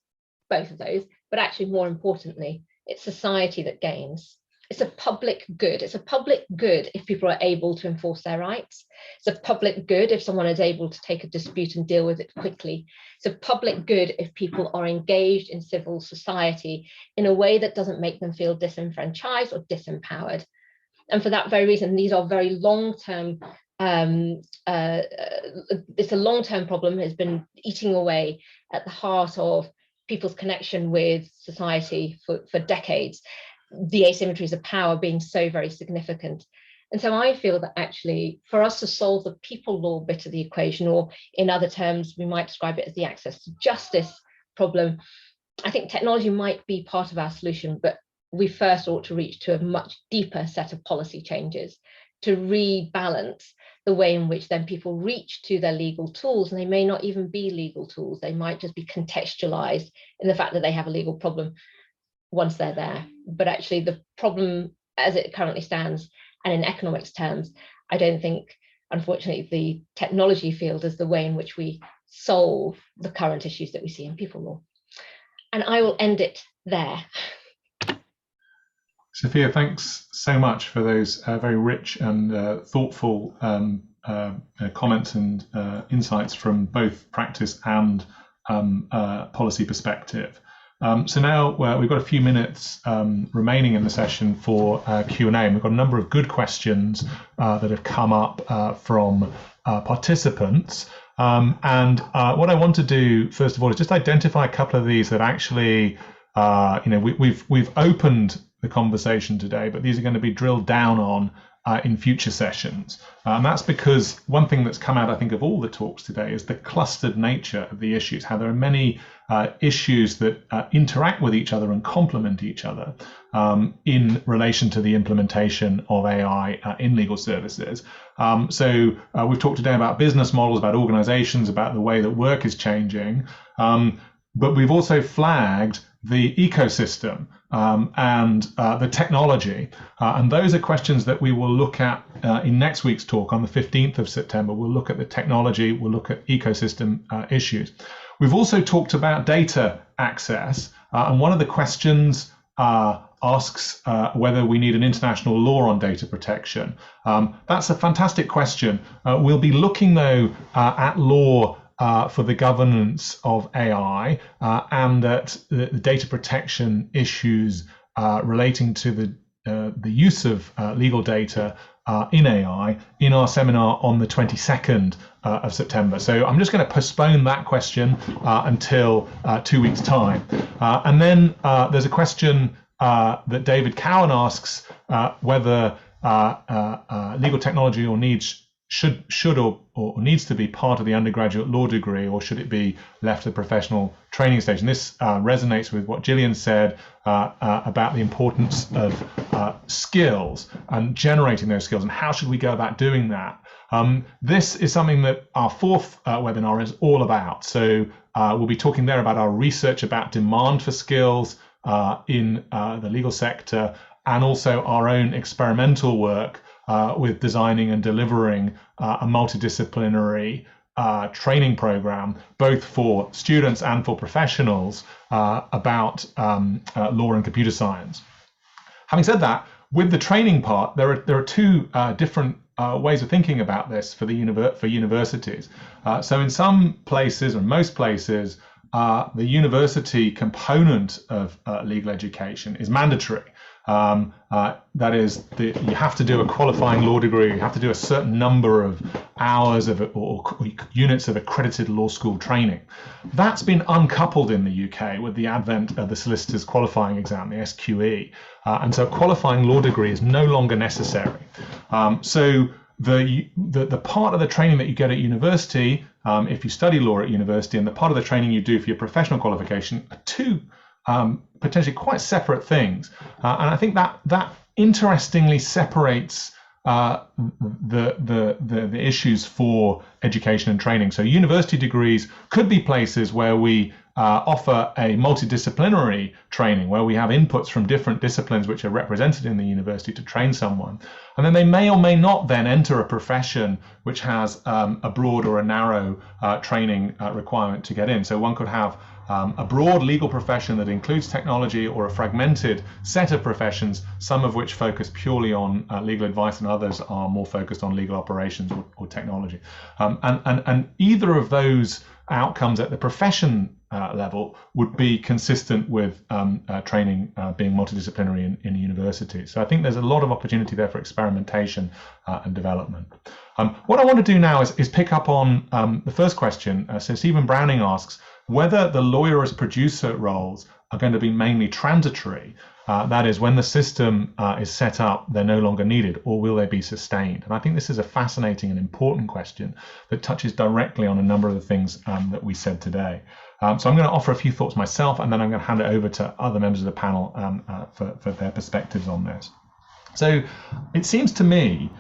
both of those, but actually more importantly, it's society that gains. It's a public good. It's a public good if people are able to enforce their rights. It's a public good if someone is able to take a dispute and deal with it quickly. It's a public good if people are engaged in civil society in a way that doesn't make them feel disenfranchised or disempowered. And for that very reason, these are very long-term, it's a long-term problem, has been eating away at the heart of people's connection with society for decades. The asymmetries of power being so very significant. And so I feel that actually for us to solve the people law bit of the equation, or in other terms, we might describe it as the access to justice problem, I think technology might be part of our solution, but we first ought to reach to a much deeper set of policy changes to rebalance the way in which then people reach to their legal tools. And they may not even be legal tools. They might just be contextualized in the fact that they have a legal problem once they're there. But actually the problem as it currently stands, and in economics terms, I don't think, unfortunately, the technology field is the way in which we solve the current issues that we see in people law. And I will end it there. Sophia, thanks so much for those very rich and thoughtful comments and insights from both practice and policy perspective. So now we've got a few minutes remaining in the session for Q&A, and we've got a number of good questions that have come up from participants. And what I want to do, first of all, is just identify a couple of these that actually, we've opened the conversation today, but these are going to be drilled down on in future sessions. And that's because one thing that's come out, I think, of all the talks today is the clustered nature of the issues, how there are many issues that interact with each other and complement each other in relation to the implementation of AI in legal services. So we've talked today about business models, about organizations, about the way that work is changing, but we've also flagged the ecosystem and the technology. And those are questions that we will look at in next week's talk on the 15th of September. We'll look at the technology, we'll look at ecosystem issues. We've also talked about data access, and one of the questions asks whether we need an international law on data protection. That's a fantastic question. We'll be looking, though, at law for the governance of AI and at the data protection issues relating to the use of legal data in AI in our seminar on the 22nd of September. So I'm just going to postpone that question until 2 weeks' time. And then there's a question that David Cowan asks whether legal technology or needs should or needs to be part of the undergraduate law degree, or should it be left to the professional training stage? And this resonates with what Gillian said about the importance of skills and generating those skills, and how should we go about doing that. This is something that our fourth webinar is all about. So we'll be talking there about our research about demand for skills in the legal sector, and also our own experimental work with designing and delivering a multidisciplinary training program, both for students and for professionals, about law and computer science. Having said that, with the training part, there are two different ways of thinking about this for universities. So in some places, or most places, the university component of legal education is mandatory. That is, you have to do a qualifying law degree, you have to do a certain number of hours of or units of accredited law school training. That's been uncoupled in the UK with the advent of the solicitor's qualifying exam, the SQE. And so a qualifying law degree is no longer necessary. So the part of the training that you get at university, if you study law at university, and the part of the training you do for your professional qualification are two potentially quite separate things, and I think that interestingly separates the issues for education and training. So university degrees could be places where we offer a multidisciplinary training, where we have inputs from different disciplines which are represented in the university to train someone, and then they may or may not then enter a profession which has a broad or a narrow training requirement to get in. So one could have a broad legal profession that includes technology, or a fragmented set of professions, some of which focus purely on legal advice and others are more focused on legal operations or technology. And either of those outcomes at the profession level would be consistent with training being multidisciplinary in a university. So I think there's a lot of opportunity there for experimentation and development. What I want to do now is pick up on the first question. So Stephen Browning asks whether the lawyer as producer roles are going to be mainly transitory. That is, when the system is set up, they're no longer needed, or will they be sustained? And I think this is a fascinating and important question that touches directly on a number of the things that we said today. So I'm going to offer a few thoughts myself, and then I'm going to hand it over to other members of the panel for their perspectives on this. So it seems to me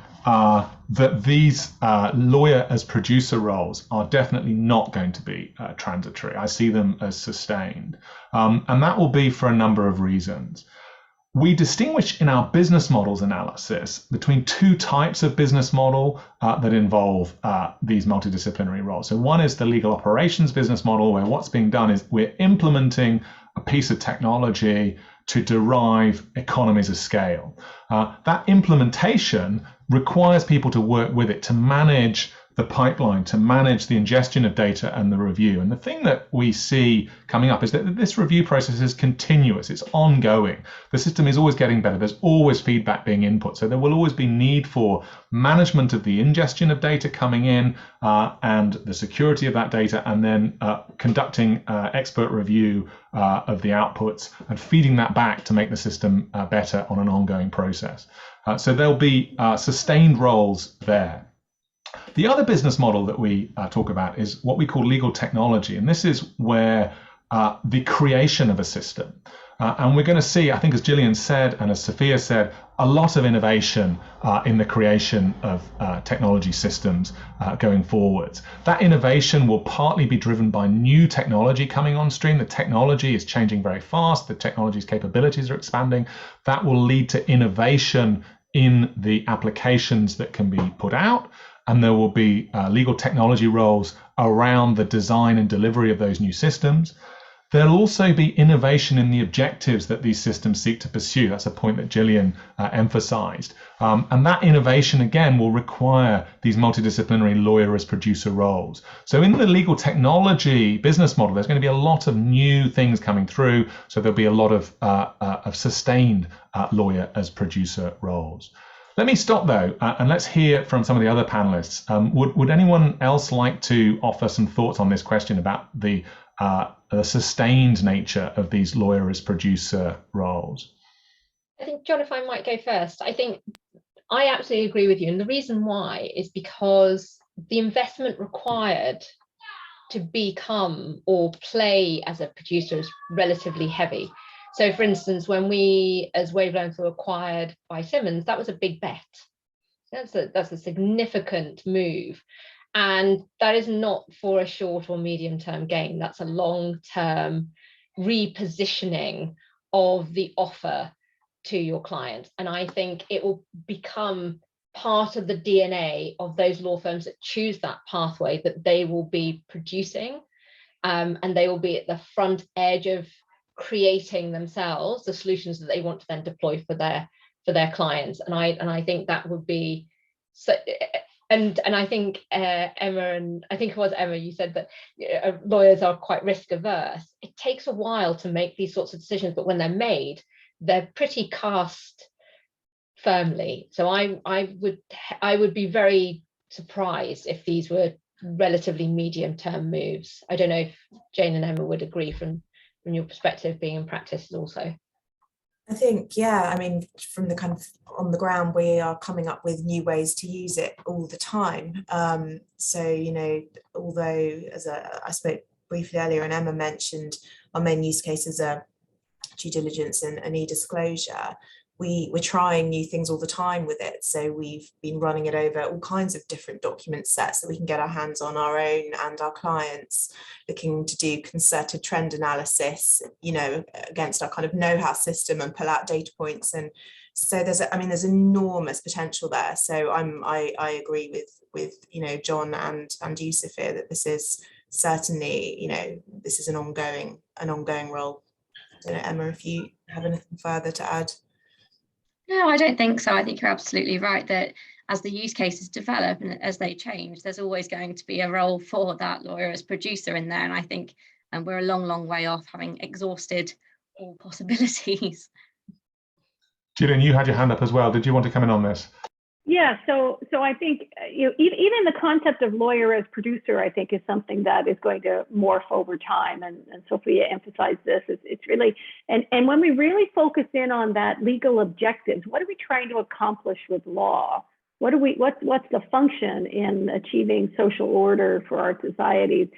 that these lawyer as producer roles are definitely not going to be transitory. I see them as sustained. And that will be for a number of reasons. We distinguish in our business models analysis between two types of business model that involve these multidisciplinary roles. So one is the legal operations business model, where what's being done is we're implementing a piece of technology to derive economies of scale. That implementation requires people to work with it, to manage the pipeline, to manage the ingestion of data and the review. And the thing that we see coming up is that this review process is continuous, it's ongoing. The system is always getting better, there's always feedback being input, so there will always be need for management of the ingestion of data coming in and the security of that data, and then conducting expert review of the outputs and feeding that back to make the system better on an ongoing process. So there'll be sustained roles there. The other business model that we talk about is what we call legal technology, and this is where the creation of a system. And we're going to see, I think, as Gillian said and as Sophia said, a lot of innovation in the creation of technology systems going forwards. That innovation will partly be driven by new technology coming on stream. The technology is changing very fast. The technology's capabilities are expanding. That will lead to innovation in the applications that can be put out. And there will be legal technology roles around the design and delivery of those new systems. There'll also be innovation in the objectives that these systems seek to pursue. That's a point that Gillian emphasized. And that innovation, again, will require these multidisciplinary lawyer as producer roles. So in the legal technology business model, there's going to be a lot of new things coming through. So there'll be a lot of sustained lawyer as producer roles. Let me stop though, and let's hear from some of the other panelists. Would anyone else like to offer some thoughts on this question about the sustained nature of these lawyer as producer roles? I think, John, if I might go first, I think I absolutely agree with you. And the reason why is because the investment required to become or play as a producer is relatively heavy. So for instance, when we as Wavelength were acquired by Simmons, that was a big bet. That's a significant move. And that is not for a short or medium term gain. That's a long-term repositioning of the offer to your client. And I think it will become part of the DNA of those law firms that choose that pathway, that they will be producing and they will be at the front edge of creating themselves the solutions that they want to then deploy for their clients. And I think that would be so. And I think Emma, and I think it was Emma, you said that lawyers are quite risk averse. It takes a while to make these sorts of decisions, but when they're made, they're pretty cast firmly. So I would be very surprised if these were relatively medium-term moves. I don't know if Jane and Emma would agree from your perspective, being in practice also. I think, yeah, I mean, from the kind of on the ground, we are coming up with new ways to use it all the time. So, you know, although as I spoke briefly earlier and Emma mentioned our main use cases are due diligence and e-disclosure, we're trying new things all the time with it. So we've been running it over all kinds of different document sets that we can get our hands on, our own and our clients, looking to do concerted trend analysis, you know, against our kind of know-how system and pull out data points. And so there's enormous potential there. So I agree with you know, John and you, Sophia, that this is certainly, you know, this is an ongoing role. I don't know, Emma, if you have anything further to add. No, I don't think so. I think you're absolutely right that as the use cases develop and as they change, there's always going to be a role for that lawyer as producer in there. And I think we're a long, long way off having exhausted all possibilities. Gillian, you had your hand up as well. Did you want to come in on this? Yeah, so I think, you know, even the concept of lawyer as producer, I think, is something that is going to morph over time. And Sophia emphasized this. It's really, and when we really focus in on that legal objectives, what are we trying to accomplish with law? What's the function in achieving social order for our societies?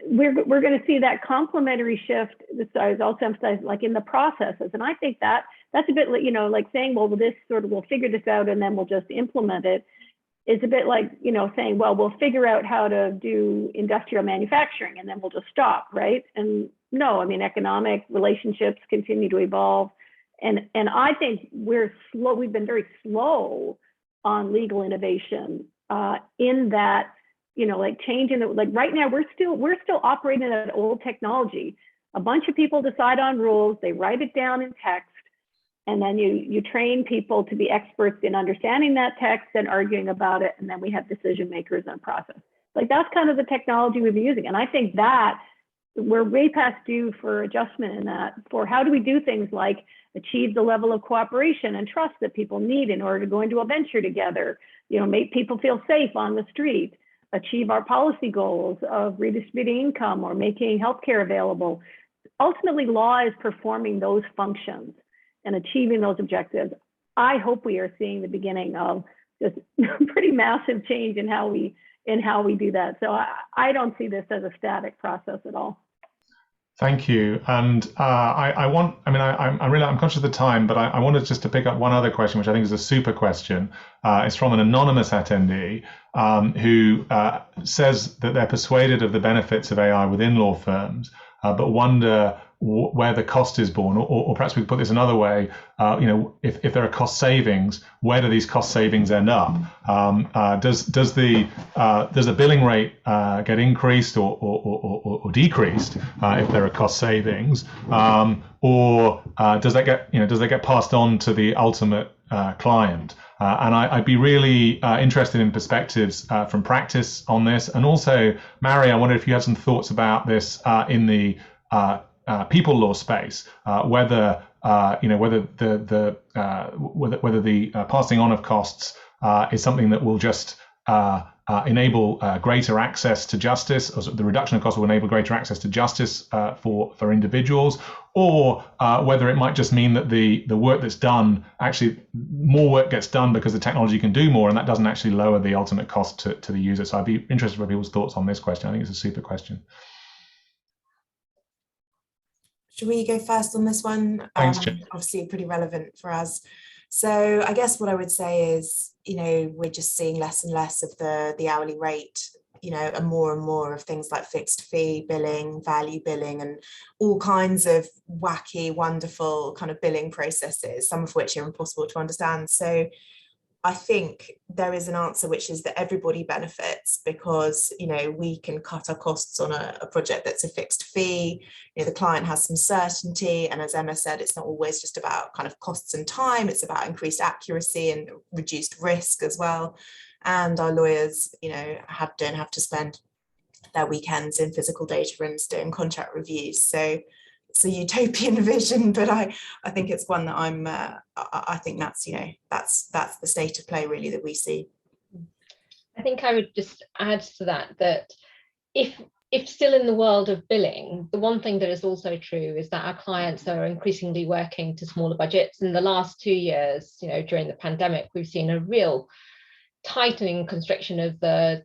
We're going to see that complementary shift. I was also emphasized, like, in the processes, and I think that's a bit like, you know, like saying, well, we'll figure this out and then we'll just implement it. It's a bit like, you know, saying, well, we'll figure out how to do industrial manufacturing and then we'll just stop, right? And no, I mean, economic relationships continue to evolve, and I think we've been very slow on legal innovation in that, you know, like changing it. Like right now, we're still operating at old technology. A bunch of people decide on rules, they write it down in text, and then you train people to be experts in understanding that text and arguing about it, and then we have decision makers and process. Like, that's kind of the technology we've been using. And I think that we're way past due for adjustment in that, for how do we do things like achieve the level of cooperation and trust that people need in order to go into a venture together, you know, make people feel safe on the street, achieve our policy goals of redistributing income or making healthcare available. Ultimately, law is performing those functions and achieving those objectives. I hope we are seeing the beginning of just pretty massive change in how we do that. So I don't see this as a static process at all. Thank you. And I'm conscious of the time, but I wanted just to pick up one other question, which I think is a super question. It's from an anonymous attendee who says that they're persuaded of the benefits of AI within law firms, but wonder where the cost is born, or perhaps we could put this another way. If there are cost savings, where do these cost savings end up? Does the billing rate get increased or decreased if there are cost savings, or does that get passed on to the ultimate client? And I'd be really interested in perspectives from practice on this, and also, Mary, I wonder if you have some thoughts about this in the people law space, whether the passing on of costs is something that will just enable greater access to justice, or the reduction of costs will enable greater access to justice for individuals, or whether it might just mean that the work that's done, actually more work gets done because the technology can do more, and that doesn't actually lower the ultimate cost to the user. So I'd be interested for people's thoughts on this question. I think it's a super question. Should we go first on this one? Thanks, Jim. Obviously pretty relevant for us. So I guess what I would say is, we're just seeing less and less of the hourly rate, and more of things like fixed fee billing, value billing, and all kinds of wacky, wonderful kind of billing processes, some of which are impossible to understand. So I think there is an answer, which is that everybody benefits, because we can cut our costs on a project that's a fixed fee. The client has some certainty, and as Emma said, it's not always just about kind of costs and time, it's about increased accuracy and reduced risk as well. And our lawyers don't have to spend their weekends in physical data rooms doing contract reviews. So it's a utopian vision, but I think it's one that I think that's that's the state of play really that we see. I think I would just add to that if still in the world of billing, the one thing that is also true is that our clients are increasingly working to smaller budgets. In the last 2 years, during the pandemic, we've seen a real tightening constriction of the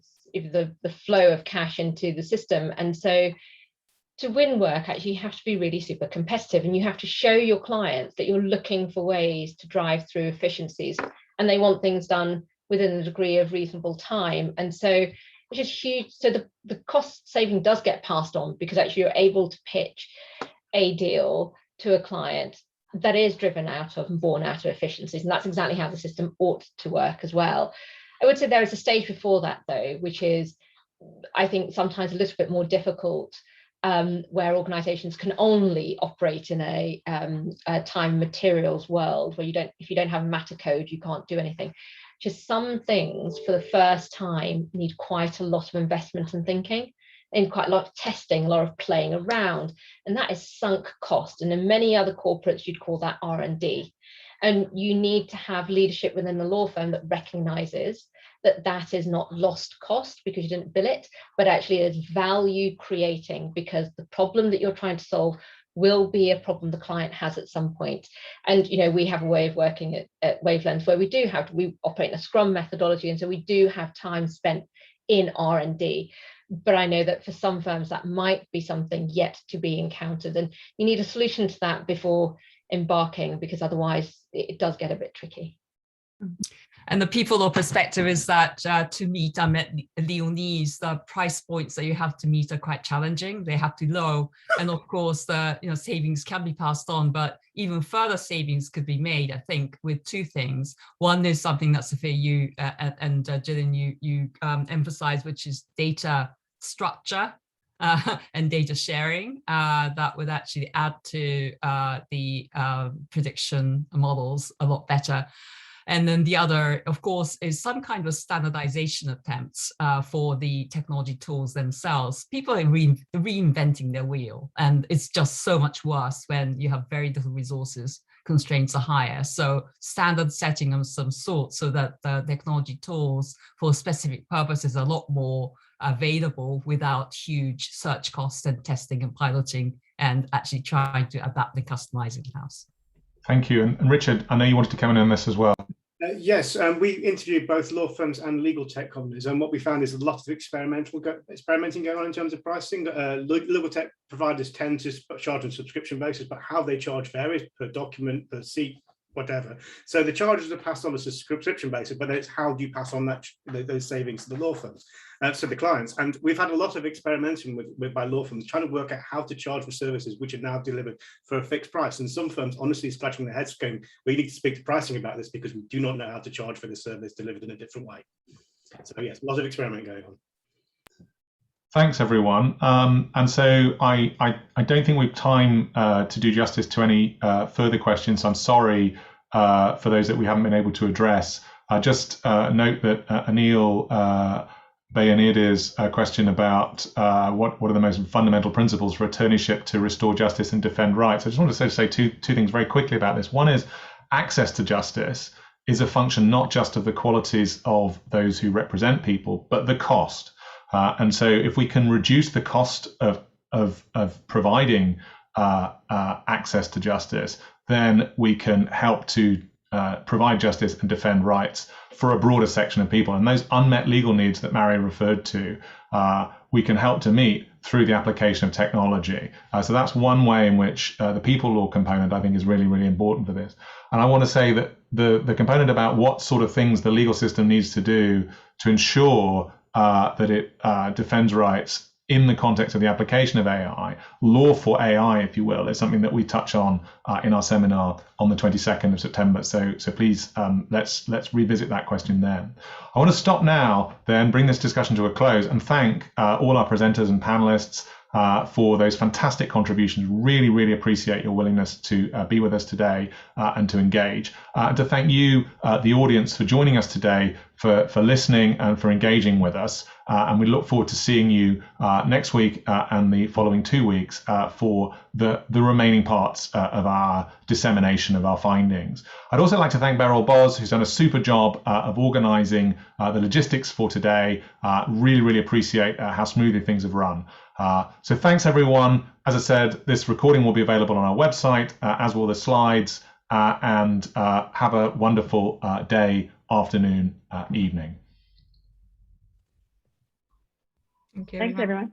flow of cash into the system. And so to win work, actually, you have to be really super competitive, and you have to show your clients that you're looking for ways to drive through efficiencies, and they want things done within a degree of reasonable time. And so, which is huge. So the cost saving does get passed on, because actually you're able to pitch a deal to a client that is driven out of and born out of efficiencies. And that's exactly how the system ought to work as well. I would say there is a stage before that, though, which is, I think, sometimes a little bit more difficult, where organizations can only operate in a time materials world, where if you don't have matter code, you can't do anything. Just some things for the first time need quite a lot of investment and thinking, and quite a lot of testing, a lot of playing around, and that is sunk cost. And in many other corporates, you'd call that R&D. And you need to have leadership within the law firm that recognizes that that is not lost cost because you didn't bill it, but actually is value creating, because the problem that you're trying to solve will be a problem the client has at some point. And we have a way of working at Wavelength where we operate in a Scrum methodology, and so we do have time spent in R&D. But I know that for some firms that might be something yet to be encountered, and you need a solution to that before embarking, because otherwise it does get a bit tricky. And the people law perspective is that to meet unmet legal needs, the price points that you have to meet are quite challenging. They have to be low, and of course the savings can be passed on, but even further savings could be made, I think, with two things. One is something that Sophia, you and Gillian, you emphasized, which is data structure. and data sharing that would actually add to the prediction models a lot better. And then the other, of course, is some kind of standardization attempts for the technology tools themselves. People are reinventing their wheel, and it's just so much worse when you have very little resources, constraints are higher. So standard setting of some sort so that the technology tools for specific purposes are a lot more available without huge search costs and testing and piloting and actually trying to adapt and customize in-house. Thank you. And Richard, I know you wanted to come in on this as well. Yes, we interviewed both law firms and legal tech companies, and what we found is a lot of experimenting going on in terms of pricing. Legal tech providers tend to charge on a subscription basis, but how they charge varies per document, per seat, whatever. So the charges are passed on as a subscription basis, but it's how do you pass on those savings to the law firms, to the clients. And we've had a lot of experimentation by law firms trying to work out how to charge for services which are now delivered for a fixed price. And some firms honestly scratching their heads going, we need to speak to pricing about this because we do not know how to charge for the service delivered in a different way. So yes, a lot of experiment going on. Thanks, everyone. And so I don't think we've time to do justice to any further questions. I'm sorry for those that we haven't been able to address. Just note that Anil Bayanida's question about what are the most fundamental principles for attorneyship to restore justice and defend rights. I just want to say two things very quickly about this. One is access to justice is a function not just of the qualities of those who represent people, but the cost. And so if we can reduce the cost of providing access to justice, then we can help to provide justice and defend rights for a broader section of people. And those unmet legal needs that Mary referred to, we can help to meet through the application of technology. So that's one way in which the people law component, I think, is really, really important for this. And I want to say that the component about what sort of things the legal system needs to do to ensure that it defends rights in the context of the application of AI, law for AI, if you will, is something that we touch on in our seminar on the 22nd of September. So please, let's revisit that question then. I want to stop now, then bring this discussion to a close and thank all our presenters and panelists for those fantastic contributions. Really, really appreciate your willingness to be with us today and to engage. And to thank you, the audience, for joining us today, for listening and for engaging with us. And we look forward to seeing you next week and the following 2 weeks for the remaining parts of our dissemination of our findings. I'd also like to thank Beryl Boz, who's done a super job of organizing the logistics for today. Really, really appreciate how smoothly things have run. So thanks, everyone. As I said, this recording will be available on our website, as will the slides, and have a wonderful day, afternoon, evening. Thank you, Thanks, everyone.